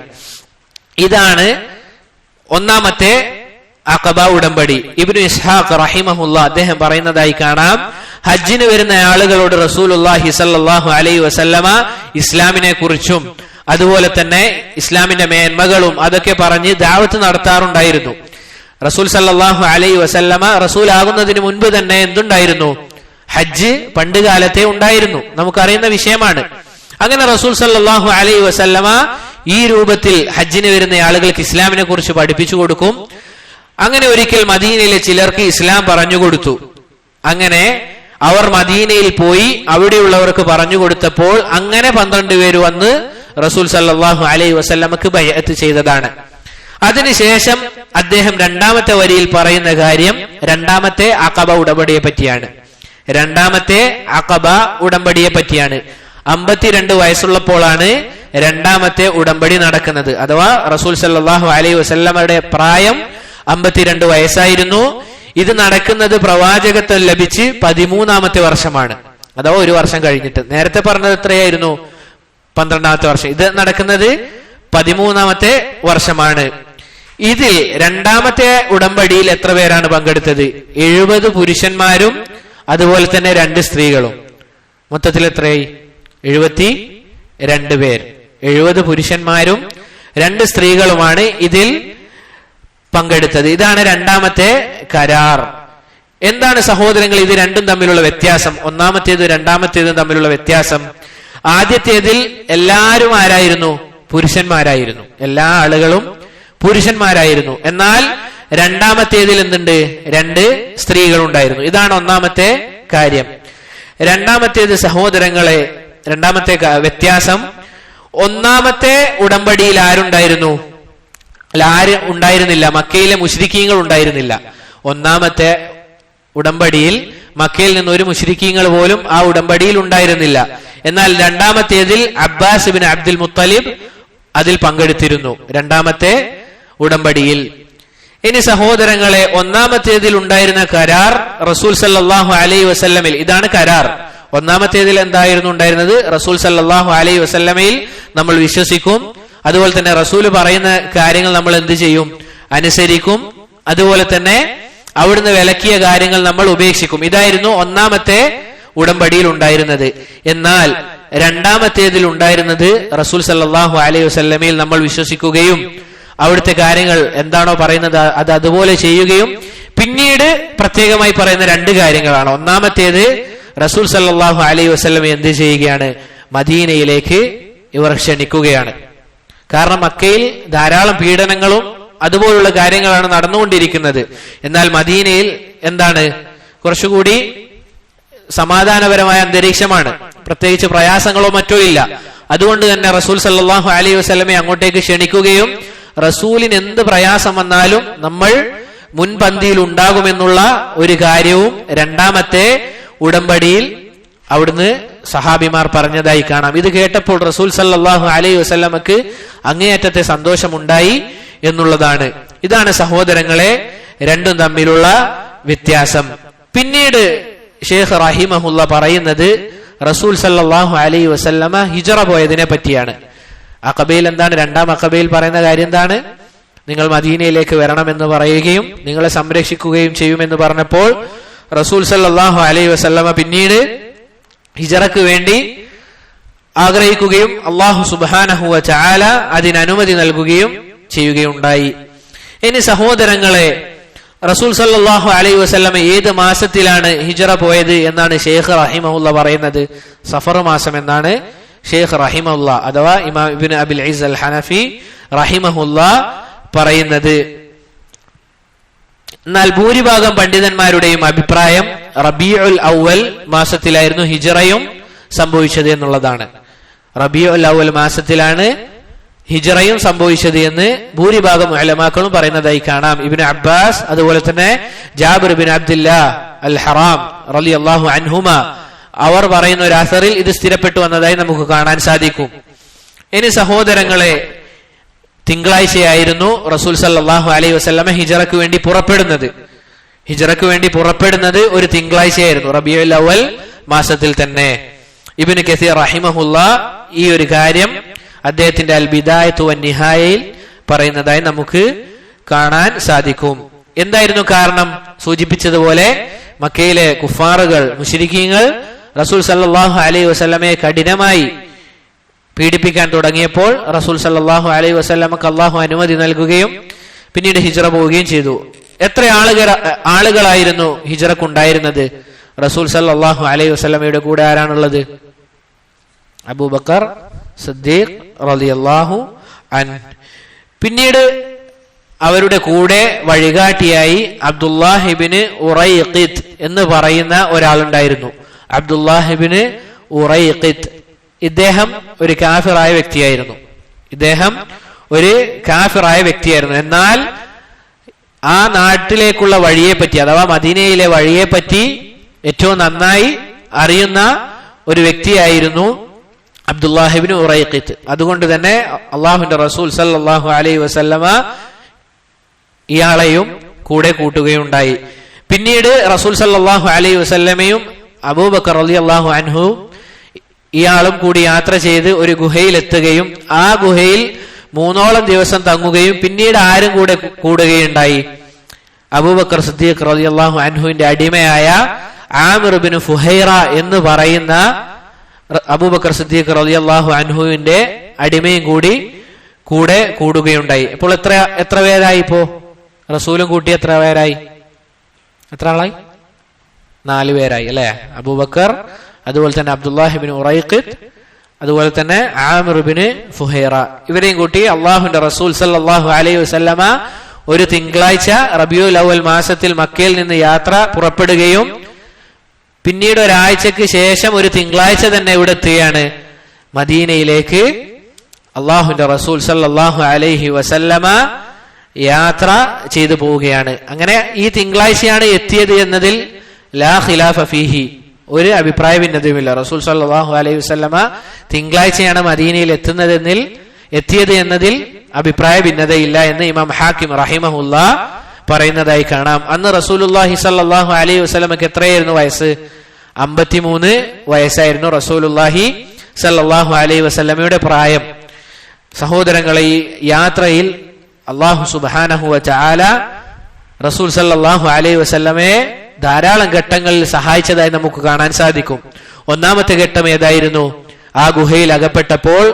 ഇതാണ് ഒന്നാമത്തെ അഖബ ഉടമ്പടി. ഇബ്നു ഇസ്ഹാഖ് റഹിമഹുല്ലാ അദ്ദേഹം പറയുന്നതായി കാണാം, ഹജ്ജിന് വരുന്ന ആളുകളോട് റസൂലുള്ളാഹി സല്ലല്ലാഹു അലൈഹി വസല്ലമ ഇസ്ലാമിനെ കുറിച്ചും അതുപോലെ തന്നെ ഇസ്ലാമിന്റെ മേന്മകളും അതൊക്കെ പറഞ്ഞ് ദഅവത്ത് നടത്താറുണ്ടായിരുന്നു. റസൂൽ സല്ലല്ലാഹു അലൈഹി വസല്ലമ റസൂൽ ആകുന്നതിന് മുൻപ് തന്നെ എന്തുണ്ടായിരുന്നു? ഹജ്ജ് പണ്ട് കാലത്തെ ഉണ്ടായിരുന്നു, നമുക്കറിയുന്ന വിഷയമാണ്. അങ്ങനെ റസൂൽ സല്ലല്ലാഹു അലൈഹി വസല്ലമ ഈ രൂപത്തിൽ ഹജ്ജിന് വരുന്ന ആളുകൾക്ക് ഇസ്ലാമിനെ കുറിച്ച് പഠിപ്പിച്ചു കൊടുക്കും. അങ്ങനെ ഒരിക്കൽ മദീനയിലെ ചിലർക്ക് ഇസ്ലാം പറഞ്ഞു കൊടുത്തു. അങ്ങനെ അവർ മദീനയിൽ പോയി അവിടെയുള്ളവർക്ക് പറഞ്ഞു കൊടുത്തപ്പോൾ അങ്ങനെ 12 പേര് വന്ന് റസൂൽ സല്ലല്ലാഹു അലൈഹി വസല്ലമക്ക് ബൈഅത്ത് ചെയ്തതാണ്. അതിനുശേഷം അദ്ദേഹം രണ്ടാമത്തെ വരിയിൽ പറയുന്ന കാര്യം രണ്ടാമത്തെ അഖബ ഉടമ്പടിയെ പറ്റിയാണ്. രണ്ടാമത്തെ അഖബ ഉടമ്പടിയെ പറ്റിയാണ്. 52 വയസ്സുള്ളപ്പോഴാണ് രണ്ടാമത്തെ ഉടമ്പടി നടക്കുന്നത്. അഥവാ റസൂൽ സല്ലല്ലാഹു അലൈഹി വസല്ലമയുടെ പ്രായം 52 വയസ്സായിരുന്നു. ഇത് നടക്കുന്നത് പ്രവാചകത്വം ലഭിച്ച് 13ാമത്തെ വർഷമാണ്, അഥവാ ഒരു വർഷം കഴിഞ്ഞിട്ട്. നേരത്തെ പറഞ്ഞത് എത്രയായിരുന്നു? 12ാമത്തെ വർഷം. ഇത് നടക്കുന്നത് 13ാമത്തെ വർഷമാണ്. ഇതിൽ രണ്ടാമത്തെ ഉടമ്പടിയിൽ എത്ര പേരാണ് പങ്കെടുത്തത്? 70 പുരുഷന്മാരും അതുപോലെ തന്നെ 2 സ്ത്രീകളും. മൊത്തത്തിൽ എത്രയായി? 72 പേർ. 70 പുരുഷന്മാരും 2 സ്ത്രീകളുമാണ് ഇതിൽ പങ്കെടുത്തത്. ഇതാണ് രണ്ടാമത്തെ കരാർ. എന്താണ് സഹോദരങ്ങൾ ഇത് രണ്ടും തമ്മിലുള്ള വ്യത്യാസം? ഒന്നാമത്തേത് രണ്ടാമത്തേതും തമ്മിലുള്ള വ്യത്യാസം, ആദ്യത്തേതിൽ എല്ലാവരും ആരായിരുന്നു? പുരുഷന്മാരായിരുന്നു, എല്ലാ ആളുകളും പുരുഷന്മാരായിരുന്നു. എന്നാൽ രണ്ടാമത്തേതിൽ എന്തുണ്ട്? 2 സ്ത്രീകളുണ്ടായിരുന്നു. ഇതാണ് ഒന്നാമത്തെ കാര്യം. രണ്ടാമത്തേത് സഹോദരങ്ങളെ, രണ്ടാമത്തെ വ്യത്യാസം, ഒന്നാമത്തെ ഉടമ്പടിയിൽ ആരുണ്ടായിരുന്നു? ആരും ഉണ്ടായിരുന്നില്ല, മക്കയിലെ മുശ്രിക്കീങ്ങൾ ഉണ്ടായിരുന്നില്ല. ഒന്നാമത്തെ ഉടമ്പടിയിൽ മക്കയിൽ നിന്ന് ഒരു മുശ്രിക്കീങ്ങൾ പോലും ആ ഉടമ്പടിയിൽ ഉണ്ടായിരുന്നില്ല. എന്നാൽ രണ്ടാമത്തേതിൽ അബ്ബാസ് ഇബ്നു അബ്ദുൽ മുത്തലിബ് അതിൽ പങ്കെടുത്തിരുന്നു, രണ്ടാമത്തെ ഉടമ്പടിയിൽ. ഇനി സഹോദരങ്ങളെ, ഒന്നാമത്തേതിൽ ഉണ്ടായിരുന്ന കരാർ റസൂൽ സല്ലല്ലാഹു അലൈഹി വസല്ലമയിൽ, ഇതാണ് കരാർ. ഒന്നാമത്തേതിൽ എന്തായിരുന്നു ഉണ്ടായിരുന്നത്? റസൂൽ സല്ലല്ലാഹു അലൈഹി വസല്ലമയിൽ നമ്മൾ വിശ്വസിക്കും, അതുപോലെ തന്നെ റസൂൽ പറയുന്ന കാര്യങ്ങൾ നമ്മൾ എന്ത് ചെയ്യും? അനുസരിക്കും. അതുപോലെ തന്നെ അവിടുന്ന് വിലക്കിയ കാര്യങ്ങൾ നമ്മൾ ഉപേക്ഷിക്കും. ഇതായിരുന്നു ഒന്നാമത്തെ ഉടമ്പടിയിൽ ഉണ്ടായിരുന്നത്. എന്നാൽ രണ്ടാമത്തേതിൽ ഉണ്ടായിരുന്നത് റസൂൽ സല്ലല്ലാഹു അലൈഹി വസല്ലമയിൽ നമ്മൾ വിശ്വസിക്കുകയും അവിടുത്തെ കാര്യങ്ങൾ എന്താണോ പറയുന്നത് അത് അതുപോലെ ചെയ്യുകയും പിന്നീട് പ്രത്യേകമായി പറയുന്ന 2 കാര്യങ്ങളാണ്. ഒന്നാമത്തേത്, റസൂൽ സല്ലല്ലാഹു അലൈഹി വസല്ലം എന്ത് ചെയ്യുകയാണ്? മദീനയിലേക്ക് ഇവർ ക്ഷണിക്കുകയാണ്. കാരണം മക്കയിൽ ധാരാളം പീഡനങ്ങളും അതുപോലുള്ള കാര്യങ്ങളാണ് നടന്നുകൊണ്ടിരിക്കുന്നത്. എന്നാൽ മദീനയിൽ എന്താണ്? കുറച്ചുകൂടി സമാധാനപരമായ അന്തരീക്ഷമാണ്, പ്രത്യേകിച്ച് പ്രയാസങ്ങളോ മറ്റോ ഇല്ല. അതുകൊണ്ട് തന്നെ റസൂൽ സല്ലല്ലാഹു അലൈഹി വസല്ലമയെ അങ്ങോട്ടേക്ക് ക്ഷണിക്കുകയും റസൂലിന് എന്ത് പ്രയാസം വന്നാലും നമ്മൾ മുൻപന്തിയിൽ ഉണ്ടാകുമെന്നുള്ള ഒരു കാര്യവും രണ്ടാമത്തെ ഉടമ്പടിയിൽ അവിടുന്ന് സഹാബിമാർ പറഞ്ഞതായി കാണാം. ഇത് കേട്ടപ്പോൾ റസൂൽ സല്ലല്ലാഹു അലൈഹി വസല്ലമക്ക് അങ്ങേയറ്റത്തെ സന്തോഷമുണ്ടായി എന്നുള്ളതാണ്. ഇതാണ് സഹോദരങ്ങളെ രണ്ടും തമ്മിലുള്ള വ്യത്യാസം. പിന്നീട് ഷേഖ് റഹിമഹുല്ല പറയുന്നത് റസൂൽ സല്ലല്ലാഹു അലൈഹി വസല്ലമ ഹിജറ പോയതിനെ പറ്റിയാണ്. അഖബയിൽ എന്താണ്? രണ്ടാം അഖബയിൽ പറയുന്ന കാര്യം എന്താണ്? നിങ്ങൾ മദീനയിലേക്ക് വരണമെന്ന് പറയുകയും നിങ്ങളെ സംരക്ഷിക്കുകയും ചെയ്യുമെന്ന് പറഞ്ഞപ്പോൾ റസൂൽ സല്ലല്ലാഹു അലൈഹി വസല്ലമ പിന്നീട് ഹിജറക്ക് വേണ്ടി ആഗ്രഹിക്കുകയും അല്ലാഹു സുബ്ഹാനഹു വ തആല അതിന് അനുമതി നൽകുകയും ചെയ്യുകയുണ്ടായി. ഇനി സഹോദരങ്ങളെ, റസൂൽ സല്ലല്ലാഹു അലൈഹി വസല്ലമ ഏത് മാസത്തിലാണ് ഹിജറ പോയത് എന്നാണ് ഷെയ്ഖ് റഹിമഹുല്ല പറയുന്നത്? സഫർ മാസം എന്നാണ് ഷെയ്ഖ് റഹിമഹുല്ല അഥവാ ഇമാം ഇബ്നു അബിൽ ഇസ് അൽ ഹനഫി റഹിമഹുല്ല പറയുന്നത്. എന്നാൽ ഭൂരിഭാഗം പണ്ഡിതന്മാരുടെയും അഭിപ്രായം റബീഉൽ അവ്വൽ മാസത്തിലായിരുന്നു ഹിജറയും സംഭവിച്ചത് എന്നുള്ളതാണ്. റബീഉൽ അവ്വൽ മാസത്തിലാണ് ഹിജറയും സംഭവിച്ചത് എന്ന് ഭൂരിഭാഗം ഉലമാക്കളും പറയുന്നതായി കാണാം. ഇബ്നു അബ്ബാസ് അതുപോലെ തന്നെ ജാബിർ ഇബ്നു അബ്ദുല്ലാഹ് അൽ ഹറാം റളിയല്ലാഹു അൻഹുമ അവർ പറയുന്ന ഒരു അസറിൽ ഇത് സ്ഥിരപ്പെട്ടു വന്നതായി നമുക്ക് കാണാൻ സാധിക്കും. ഇനി സഹോദരങ്ങളെ, തിങ്കളാഴ്ചയായിരുന്നു റസൂൽ സല്ലല്ലാഹു അലൈഹി വസല്ലമ ഹിജറക്ക് വേണ്ടി പുറപ്പെടുന്നത്. ഹിജറക്ക് വേണ്ടി പുറപ്പെടുന്നത് ഒരു തിങ്കളാഴ്ചയായിരുന്നു, റബീഉൽ അവ്വൽ മാസത്തിൽ തന്നെ. ഇബ്നു കസീർ റഹിമഹുല്ല ഈ ഒരു കാര്യം അദ്ദേഹത്തിന്റെ അൽ ബിദായത്തു വൻ നിഹായയിൽ പറയുന്നതായി നമുക്ക് കാണാൻ സാധിക്കും. എന്തായിരുന്നു കാരണം? സൂചിപ്പിച്ചതുപോലെ മക്കയിലെ കുഫാറുകൾ, മുശ്രിക്കീങ്ങൾ റസൂൽ സല്ലല്ലാഹു അലൈഹി വസല്ലമയെ കഠിനമായി പീഡിപ്പിക്കാൻ തുടങ്ങിയപ്പോൾ റസൂൽ സല്ലല്ലാഹു അലൈഹി വസല്ലമക്ക് അല്ലാഹു അനുമതി നൽകുകയും പിന്നീട് ഹിജ്റ പോവുകയും ചെയ്തു. എത്ര ആളുകളായിരുന്നു ഹിജ്റക്കുണ്ടായിരുന്നത്? റസൂൽ സല്ലല്ലാഹു അലൈഹി വസല്ലമയുടെ കൂടെ ആരാണുള്ളത്? അബൂബക്കർ സിദ്ദീഖ് റളിയല്ലാഹു അൻഹു. പിന്നീട് അവരുടെ കൂടെ വഴികാട്ടിയായി അബ്ദുല്ലാഹിബ്നു ഉറൈഖിത്ത് എന്ന് പറയുന്ന ഒരാളുണ്ടായിരുന്നു. അബ്ദുല്ലാഹിബ്നു ഉറൈഖിത്ത് ഇദ്ദേഹം ഒരു കാഫിറായ വ്യക്തിയായിരുന്നു. എന്നാൽ ആ നാട്ടിലേക്കുള്ള വഴിയെപ്പറ്റി, അഥവാ മദീനയിലെ വഴിയെപ്പറ്റി ഏറ്റവും നന്നായി അറിയുന്ന ഒരു വ്യക്തിയായിരുന്നു അബ്ദുല്ലാഹിബ്നു ഉറൈഖിത്ത്. അതുകൊണ്ട് തന്നെ അള്ളാഹുവിന്റെ റസൂൽ സല്ലല്ലാഹു അലൈഹി വസല്ലമ ഇയാളെയും കൂടെ കൂട്ടുകയുണ്ടായി. പിന്നീട് റസൂൽ സല്ലല്ലാഹു അലൈഹി വസല്ലമയും അബൂബക്കർ റളിയല്ലാഹു അൻഹു ഇയാളും കൂടി യാത്ര ചെയ്ത് ഒരു ഗുഹയിലെത്തുകയും ആ ഗുഹയിൽ 3 ദിവസം തങ്ങുകയും പിന്നീട് ആരും കൂടെ കൂടുകയുണ്ടായി? അബൂബക്കർ സിദ്ദീഖ് റളിയല്ലാഹു അൻഹുവിന്റെ അടിമയായ ആമിർ ഇബ്നു ഫുഹൈറ എന്ന് പറയുന്ന അബൂബക്കർ സിദ്ദീഖ് റളിയല്ലാഹു അൻഹുവിന്റെ അടിമയും കൂടെ കൂടുകയുണ്ടായി. അപ്പോൾ എത്ര പേരായി? ഇപ്പോ റസൂലും കൂട്ടി എത്ര പേരായി? എത്ര ആളായി? 4 പേരായി അല്ലെ? അബൂബക്കർ, അതുപോലെ തന്നെ അബ്ദുല്ലാഹിബ്നു ഉറൈഖിത്ത്, അതുപോലെ തന്നെ ആമിർ ഇബ്നു ഫുഹൈറ, ഇവരെയും കൂട്ടി അള്ളാഹുവിന്റെ റസൂൽ സല്ലല്ലാഹു അലൈഹി വസല്ലമ ഒരു തിങ്കളാഴ്ച റബീഉൽ അവ്വൽ മാസത്തിൽ മക്കയിൽ നിന്ന് യാത്ര പുറപ്പെടുകയും പിന്നീട് ഒരാഴ്ചക്ക് ശേഷം ഒരു തിങ്കളാഴ്ച തന്നെ ഇവിടെ എത്തുകയാണ് മദീനയിലേക്ക് അള്ളാഹുവിന്റെ റസൂൽ സല്ലല്ലാഹു അലൈഹി വസല്ലമ യാത്ര ചെയ്തു പോവുകയാണ്. അങ്ങനെ ഈ തിങ്കളാഴ്ചയാണ് എത്തിയത് എന്നതിൽ ലാ ഖിലാഫ ഫീഹി, ഒരു അഭിപ്രായ ഭിന്നതയുമില്ല. റസൂൽ സല്ലല്ലാഹു അലൈഹി വസല്ലമ തിങ്കളാഴ്ചയാണ് മദീനയിൽ എത്തിയത് എന്നതിൽ അഭിപ്രായ ഭിന്നതയില്ല എന്ന് ഇമാം ഹാക്കിം റഹിമഹുല്ലാ പറയുന്നതായി കാണാം. അന്ന് റസൂലുള്ളാഹി സല്ലല്ലാഹു അലൈഹി വസല്ലമക്ക് എത്രയായിരുന്നു വയസ്സ്? 53 വയസ്സായിരുന്നു റസൂലുള്ളാഹി സല്ലല്ലാഹു അലൈഹി വസല്ലമയുടെ പ്രായം. സഹോദരങ്ങളെ, ഈ യാത്രയിൽ അല്ലാഹു സുബ്ഹാനഹു വ തആല റസൂൽ സല്ലല്ലാഹു അലൈഹി വസല്ലമയെ ധാരാളം ഘട്ടങ്ങളിൽ സഹായിച്ചതായി നമുക്ക് കാണാൻ സാധിക്കും. ഒന്നാമത്തെ ഘട്ടം ഏതായിരുന്നു? ആ ഗുഹയിൽ അകപ്പെട്ടപ്പോൾ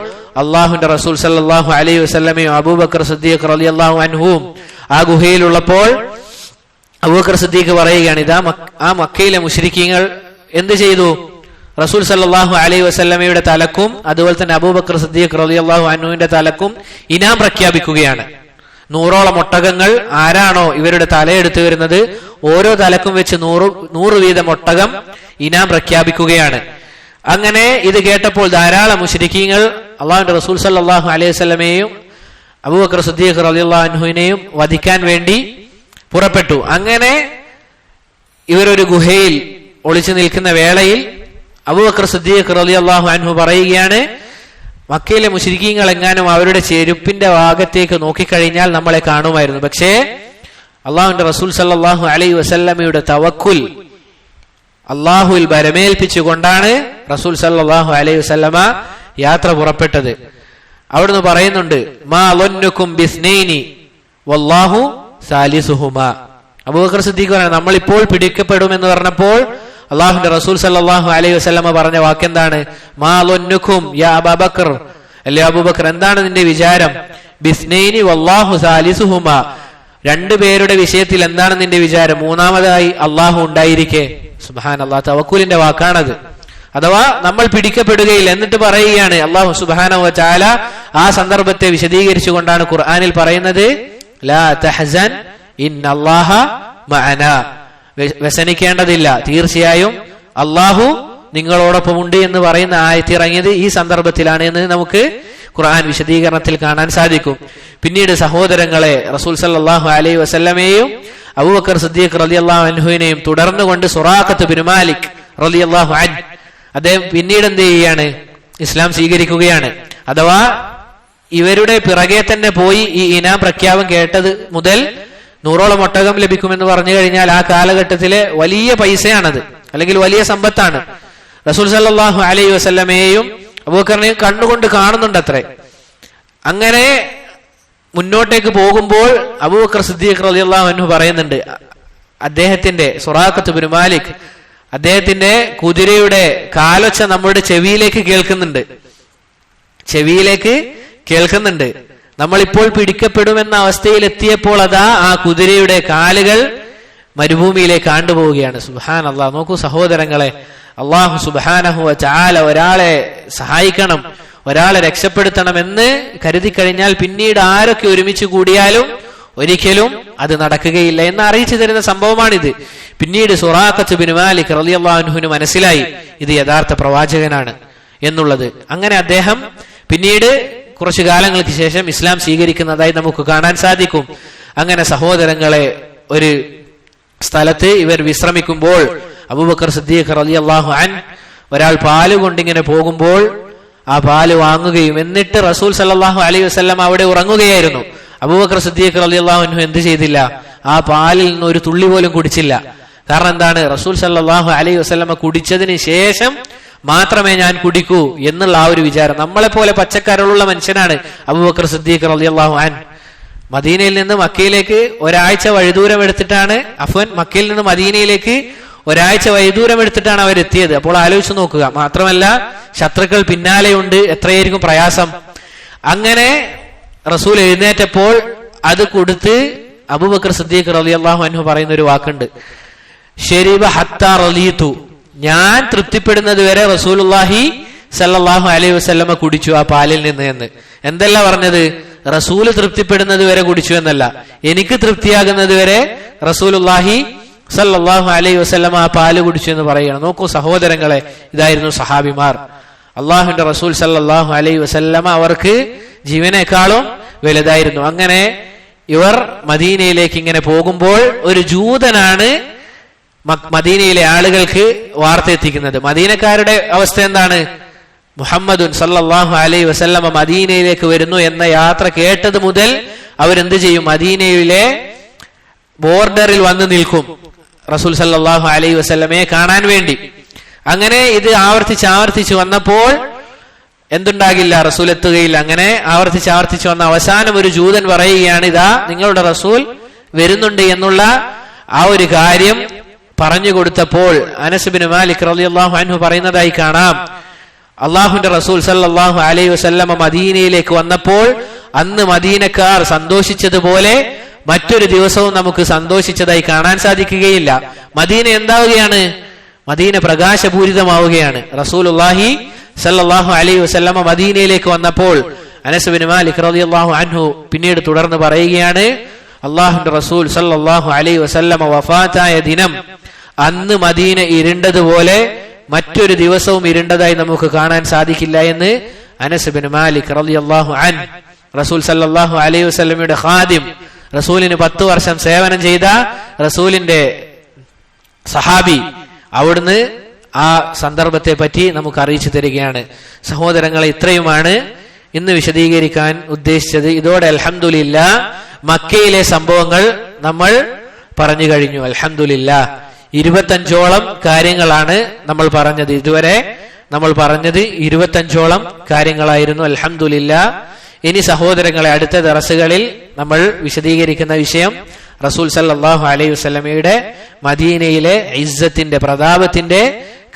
അള്ളാഹുവിന്റെ റസൂൽ സല്ലല്ലാഹു അലൈഹി വസല്ലമയും അബൂബക്കർ സിദ്ദീഖ് റളിയല്ലാഹു അൻഹുവും ആ ഗുഹയിലുള്ളപ്പോൾ അബൂബക്കർ സിദ്ദീഖ് പറയുകയാണ്, ഇതാ ആ മക്കയിലെ മുശ്രിക്കീങ്ങൾ എന്ത് ചെയ്തു? റസൂൽ സല്ലല്ലാഹു അലൈഹി വസല്ലമയുടെ തലക്കും അതുപോലെ തന്നെ അബൂബക്കർ സിദ്ദീഖ് റളിയല്ലാഹു അൻഹുവിന്റെ തലക്കും ഇനാം പ്രഖ്യാപിക്കുകയാണ്. 100ഓളം ഒട്ടകങ്ങൾ ആരാണോ ഇവരുടെ തലയെടുത്തു വരുന്നത് ഓരോ തലക്കും വെച്ച് 100 വീതം ഒട്ടകം ഇനാം പ്രഖ്യാപിക്കുകയാണ്. അങ്ങനെ ഇത് കേട്ടപ്പോൾ ധാരാളം മുശ്രിക്കീങ്ങൾ അള്ളാഹുവിന്റെ റസൂൽ സല്ലല്ലാഹു അലൈഹി വസല്ലമയെയും അബൂബക്കർ സിദ്ദീഖ് റളിയല്ലാഹു അൻഹുവിനെയും വധിക്കാൻ വേണ്ടി പുറപ്പെട്ടു. അങ്ങനെ ഇവരൊരു ഗുഹയിൽ ഒളിച്ചു നിൽക്കുന്ന വേളയിൽ അബൂബക്കർ സിദ്ദീഖ് റളിയല്ലാഹു അൻഹു പറയുകയാണ്, മക്കയിലെ മുശ്രിക്കീങ്ങൾ എങ്ങാനും അവരുടെ ചെരുപ്പിന്റെ ഭാഗത്തേക്ക് നോക്കിക്കഴിഞ്ഞാൽ നമ്മളെ കാണുമായിരുന്നു. പക്ഷേ അള്ളാഹുവിന്റെ റസൂൽ സല്ലല്ലാഹു അലൈഹി വസല്ലമയുടെ തവക്കുൽ അള്ളാഹുവിൽ ബരമേൽപ്പിച്ചുകൊണ്ടാണ് റസൂൽ സല്ലല്ലാഹു അലൈഹി വസല്ലമ യാത്ര പുറപ്പെട്ടത്. അവിടുന്ന് പറയുന്നുണ്ട്, മാ ലൊന്നുക്കും ബിസ്നൈനി വല്ലാഹു സാലിസുഹുമാ. അബൂബക്കർ സിദ്ദീഖ് പറഞ്ഞു, നമ്മളിപ്പോൾ പിടിക്കപ്പെടുമെന്ന് പറഞ്ഞപ്പോൾ അള്ളാഹുവിന്റെ റസൂൽ സല്ലല്ലാഹു അലൈഹി വസല്ലമ പറഞ്ഞ വാക്കെന്താണ്? മാ ലൊന്നുക്കും യാ അബൂബക്കർ, അല്ലേ അബൂബക്കർ, എന്താണ് നിന്റെ വിചാരം? ബിസ്നൈനി വല്ലാഹു സാലിസുഹുമാ, 2 പേരുടെ വിഷയത്തിൽ എന്താണ് നിന്റെ വിചാരം? മൂന്നാമതായി അള്ളാഹു ഉണ്ടായിരിക്കെ. സുബ്ഹാനല്ലാഹ്, തവക്കുലിന്റെ വാക്കാണത്. അഥവാ നമ്മൾ പിടിക്കപ്പെടുകയില്ല. എന്നിട്ട് പറയുകയാണ് അള്ളാഹു സുബ്ഹാനഹു വ തആല ആ സന്ദർഭത്തെ വിശദീകരിച്ചുകൊണ്ടാണ് ഖുർആനിൽ പറയുന്നത്, ലാ തഹ്സൻ ഇന്നല്ലാഹ മഅനാ, വ്യസനിക്കേണ്ടതില്ല, തീർച്ചയായും അള്ളാഹു നിങ്ങളോടൊപ്പം ഉണ്ട് എന്ന് പറയുന്ന ആയത്ത് ഇറങ്ങിയത് ഈ സന്ദർഭത്തിലാണ് എന്ന് നമുക്ക് ഖുർആൻ വിശദീകരണത്തിൽ കാണാൻ സാധിക്കും. പിന്നീട് സഹോദരങ്ങളെ, റസൂൽ സല്ലല്ലാഹു അലൈഹി വസല്ലമയെയും അബൂബക്കർ സിദ്ദീഖ് റളിയല്ലാഹു അൻഹുവിനെയും തുടർന്നുകൊണ്ട് സുറാഖത്ത് ബിൻ മാലിക് റളിയല്ലാഹു അൻഹു അദ്ദേഹം പിന്നീട് എന്ത് ചെയ്യുകയാണ്? ഇസ്ലാം സ്വീകരിക്കുകയാണ്. അഥവാ ഇവരുടെ പിറകെ തന്നെ പോയി ഈ ഇനാം പ്രഖ്യാപനം കേട്ടത് മുതൽ 100ഓളം ഒട്ടകം ലഭിക്കുമെന്ന് പറഞ്ഞു കഴിഞ്ഞാൽ ആ കാലഘട്ടത്തിലെ വലിയ പൈസയാണത്, അല്ലെങ്കിൽ വലിയ സമ്പത്താണ്. റസൂൽ സല്ലല്ലാഹു അലൈഹി വസല്ലമയെയും അബൂബക്കറിനെയും കണ്ണുകൊണ്ട് കാണുന്നുണ്ടത്രേ. അങ്ങനെ മുന്നോട്ടേക്ക് പോകുമ്പോൾ അബൂബക്കർ സിദ്ദീഖ് റളിയല്ലാഹു അൻഹു പറയുന്നുണ്ട്, അദ്ദേഹത്തിന്റെ സുറാഖത്ത് ബിൻ മാലിക് അദ്ദേഹത്തിന്റെ കുതിരയുടെ കാലൊച്ച നമ്മുടെ ചെവിയിലേക്ക് കേൾക്കുന്നുണ്ട്. നമ്മളിപ്പോൾ പിടിക്കപ്പെടുമെന്ന അവസ്ഥയിൽ എത്തിയപ്പോൾ അതാ ആ കുതിരയുടെ കാലുകൾ മരുഭൂമിയിലേക്ക് ആണ്ടുപോവുകയാണ്. സുബ്ഹാനല്ലാഹ്. നോക്കൂ സഹോദരങ്ങളെ, അല്ലാഹു സുബ്ഹാനഹു വ തആല ഒരാളെ സഹായിക്കണം, ഒരാളെ രക്ഷപ്പെടുത്തണം എന്ന് കരുതി കഴിഞ്ഞാൽ പിന്നീട് ആരൊക്കെ ഒരുമിച്ച് കൂടിയാലും ഒരിക്കലും അത് നടക്കുകയില്ല എന്ന് അറിയിച്ചു തരുന്ന സംഭവമാണിത്. പിന്നീട് സുറാഖത്ത് ബിൻ മാലിക് റളിയല്ലാഹു അൻഹുവിന് മനസ്സിലായി ഇത് യഥാർത്ഥ പ്രവാചകനാണ് എന്നുള്ളത്. അങ്ങനെ അദ്ദേഹം പിന്നീട് കുറച്ചു കാലങ്ങൾക്ക് ശേഷം ഇസ്ലാം സ്വീകരിക്കുന്നതായി നമുക്ക് കാണാൻ സാധിക്കും. അങ്ങനെ സഹോദരങ്ങളെ, ഒരു സ്ഥലത്ത് ഇവർ വിശ്രമിക്കുമ്പോൾ അബൂബക്കർ സിദ്ദീഖ് റളിയല്ലാഹു അൻഹു ഒരാൾ പാല് കൊണ്ടിങ്ങനെ പോകുമ്പോൾ ആ പാല് വാങ്ങുകയും എന്നിട്ട് റസൂൽ സല്ലല്ലാഹു അലൈഹി വസല്ലം അവിടെ ഉറങ്ങുകയായിരുന്നു. അബൂബക്കർ സിദ്ദീഖ് റളിയല്ലാഹു അൻഹു എന്ത് ചെയ്തില്ല? ആ പാലിൽ നിന്ന് ഒരു തുള്ളി പോലും കുടിച്ചില്ല. കാരണം എന്താണ്? റസൂൽ സല്ലല്ലാഹു അലൈഹി വസല്ലം കുടിച്ചതിന് ശേഷം മാത്രമേ ഞാൻ കുടിക്കൂ എന്നുള്ള ആ ഒരു വിചാരം. നമ്മളെ പോലെ പച്ചക്കരളുള്ള മനുഷ്യനാണ് അബൂബക്കർ സിദ്ദീഖ് റളിയല്ലാഹു അൻഹു. മദീനയിൽ നിന്ന് മക്കയിലേക്ക് ഒരാഴ്ച വഴിദൂരം എടുത്തിട്ടാണ്, മക്കയിൽ നിന്ന് മദീനയിലേക്ക് ഒരാഴ്ച വഴിദൂരം എടുത്തിട്ടാണ് അവരെത്തിയത്. അപ്പോൾ ആലോചിച്ച് നോക്കുക. മാത്രമല്ല ശത്രുക്കൾ പിന്നാലെയുണ്ട്, എത്രയായിരിക്കും പ്രയാസം. അങ്ങനെ റസൂൽ എഴുന്നേറ്റപ്പോൾ അത് കൊടുത്ത് അബൂബക്കർ സിദ്ദീഖ് റളിയല്ലാഹു അൻഹു പറയുന്ന ഒരു വാക്കുണ്ട്, ശരിബ ഹത്താ റളീതു, ഞാൻ തൃപ്തിപ്പെടുന്നത് വരെ റസൂലുള്ളാഹി സല്ലല്ലാഹു അലൈഹി വസല്ലമ കുടിച്ചു ആ പാലിൽ നിന്ന് എന്ന്. എന്തല്ല പറഞ്ഞത്? റസൂല് തൃപ്തിപ്പെടുന്നത് വരെ കുടിച്ചു എന്നല്ല, എനിക്ക് തൃപ്തിയാകുന്നത് വരെ റസൂലുള്ളാഹി സല്ലല്ലാഹു അലൈഹി വസല്ലമ ആ പാല് കുടിച്ചു എന്ന് പറയുകയാണ്. നോക്കൂ സഹോദരങ്ങളെ, ഇതായിരുന്നു സഹാബിമാർ. അള്ളാഹുവിന്റെ റസൂൽ സല്ലല്ലാഹു അലൈഹി വസല്ലമ അവർക്ക് ജീവനേക്കാളും വലുതായിരുന്നു. അങ്ങനെ ഇവർ മദീനയിലേക്ക് ഇങ്ങനെ പോകുമ്പോൾ ഒരു ജൂതനാണ് മദീനയിലെ ആളുകൾക്ക് വാർത്ത എത്തിക്കുന്നത്. മദീനക്കാരുടെ അവസ്ഥ എന്താണ്? മുഹമ്മദുൻ സല്ലല്ലാഹു അലൈഹി വസല്ലമ മദീനയിലേക്ക് വരുന്നു എന്ന യാത്ര കേട്ടത് മുതൽ അവരെന്ത് ചെയ്യും? മദീനയിലെ ബോർഡറിൽ വന്ന് നിൽക്കും റസൂൽ സല്ലല്ലാഹു അലൈഹി വസല്ലമയെ കാണാൻ വേണ്ടി. അങ്ങനെ ഇത് ആവർത്തിച്ച് വന്നപ്പോൾ എന്തുണ്ടാകില്ല? റസൂൽ എത്തുകയില്ല. അങ്ങനെ ആവർത്തിച്ച് വന്ന അവസാനം ഒരു ജൂതൻ പറയുകയാണ്, ഇതാ നിങ്ങളുടെ റസൂൽ വരുന്നുണ്ട് എന്നുള്ള ആ ഒരു കാര്യം പറഞ്ഞു കൊടുത്തപ്പോൾ അനസ് ബിൻ മാലിക് റളിയല്ലാഹു അൻഹു പറയുന്നതായി കാണാം, അള്ളാഹുവിന്റെ റസൂൽ സല്ലല്ലാഹു അലൈഹി വസല്ലമ മദീനയിലേക്ക് വന്നപ്പോൾ അന്ന് മദീനക്കാർ സന്തോഷിച്ചതുപോലെ മറ്റൊരു ദിവസവും നമുക്ക് സന്തോഷിച്ചതായി കാണാൻ സാധിക്കുകയില്ല. മദീന എന്താവുകയാണ്? മദീന പ്രകാശപൂരിതമാവുകയാണ്. റസൂലുള്ളാഹി സല്ലല്ലാഹു അലൈഹി വസല്ലമ മദീനയിലേക്ക് വന്നപ്പോൾ അനസ് ബിൻ മാലിക് റളിയല്ലാഹു അൻഹു പിന്നീട് തുടർന്ന് പറയുകയാണ്, അള്ളാഹുവിന്റെ റസൂൽ സല്ലല്ലാഹു അലൈഹി വസല്ലമ വഫാത്തായ ദിനം അന്ന് മദീന ഇരുണ്ടതുപോലെ മറ്റൊരു ദിവസവും ഇരുണ്ടതായി നമുക്ക് കാണാൻ സാധിക്കില്ല എന്ന് അനസ് ബിൻ മാലിക് റളിയല്ലാഹു അൻഹു, റസൂൽ സല്ലല്ലാഹു അലൈഹി വസല്ലമയുടെ ഖാദിം, റസൂലിന് 10 വർഷം സേവനം ചെയ്ത റസൂലിന്റെ സഹാബി, അവിടുന്ന് ആ സന്ദർഭത്തെ പറ്റി നമുക്ക് അറിയിച്ചു തരികയാണ്. സഹോദരങ്ങളെ, ഇത്രയുമാണ് ഇന്ന് വിശദീകരിക്കാൻ ഉദ്ദേശിച്ചത്. ഇതോടെ അൽഹംദുലില്ലാഹ് മക്കയിലെ സംഭവങ്ങൾ നമ്മൾ പറഞ്ഞു കഴിഞ്ഞു. അൽഹംദുലില്ലാഹ് 25ഓളം കാര്യങ്ങളാണ് നമ്മൾ പറഞ്ഞത്. ഇതുവരെ നമ്മൾ പറഞ്ഞത് 25ഓളം കാര്യങ്ങളായിരുന്നു. അൽഹംദുലില്ലാഹ്. ഇനി സഹോദരങ്ങളെ, അടുത്ത ദർസുകളിൽ നമ്മൾ വിശദീകരിക്കുന്ന വിഷയം റസൂൽ സല്ലല്ലാഹു അലൈഹി വസല്ലമയുടെ മദീനയിലെ ഇസ്സത്തിന്റെ, പ്രതാപത്തിന്റെ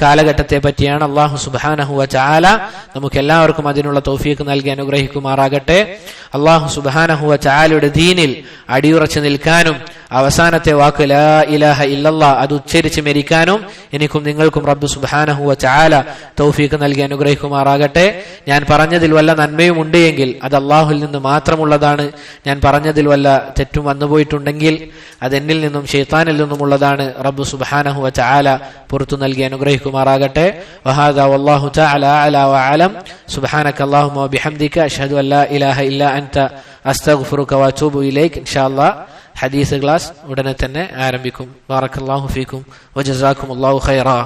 കാലഘട്ടത്തെ പറ്റിയാണ്. അല്ലാഹു സുബ്ഹാനഹു വ തആല നമുക്ക് എല്ലാവർക്കും അതിനുള്ള തൗഫീഖ് നൽകി അനുഗ്രഹിക്കുമാറാകട്ടെ. അല്ലാഹു സുബ്ഹാനഹു വ തആലയുടെ ദീനിൽ അടിയുറച്ചു നിൽക്കാനും അവസാനത്തെ വാക്ക് ലാ ഇലാഹ ഇല്ലല്ലാഹ് അത് ഉച്ചരിച്ച് മരിക്കാനും എനിക്കും നിങ്ങൾക്കും റബ്ബ് സുബ്ഹാനഹു വ തആല തൗഫീഖ് നൽകി അനുഗ്രഹിക്കുമാറാകട്ടെ. ഞാൻ പറഞ്ഞതിൽ വല്ല നന്മയും ഉണ്ട് എങ്കിൽ അത് അല്ലാഹുവിൽ നിന്ന് മാത്രമുള്ളതാണ്. ഞാൻ പറഞ്ഞതിൽ വല്ല തെറ്റും വന്നുപോയിട്ടുണ്ടെങ്കിൽ അതെന്നിൽ നിന്നും ശൈത്താനിൽ നിന്നുമുള്ളതാണ്. റബ്ബ് സുബ്ഹാനഹു വ തആല പുറത്തു നൽകി അനുഗ്രഹിക്കുമാറാകട്ടെ. വഹാദാ വല്ലാഹു തആല അഅല വഅലം. സുബ്ഹാനക അല്ലാഹുമ്മ വബിഹംദിക അഷ്ഹദു അൻ ലാ ഇലാഹ ഇല്ലാ അൻത അസ്തഗ്ഫിറുക വഅതൂബു ഇലൈക്. ഇൻഷാഅല്ലാഹ് ഹദീസ് ക്ലാസ് ഉടനെ തന്നെ ആരംഭിക്കും. ബാറക്കല്ലാഹു ഫീക്കും വജസാക്കുമുല്ലാഹു ഖൈറാ.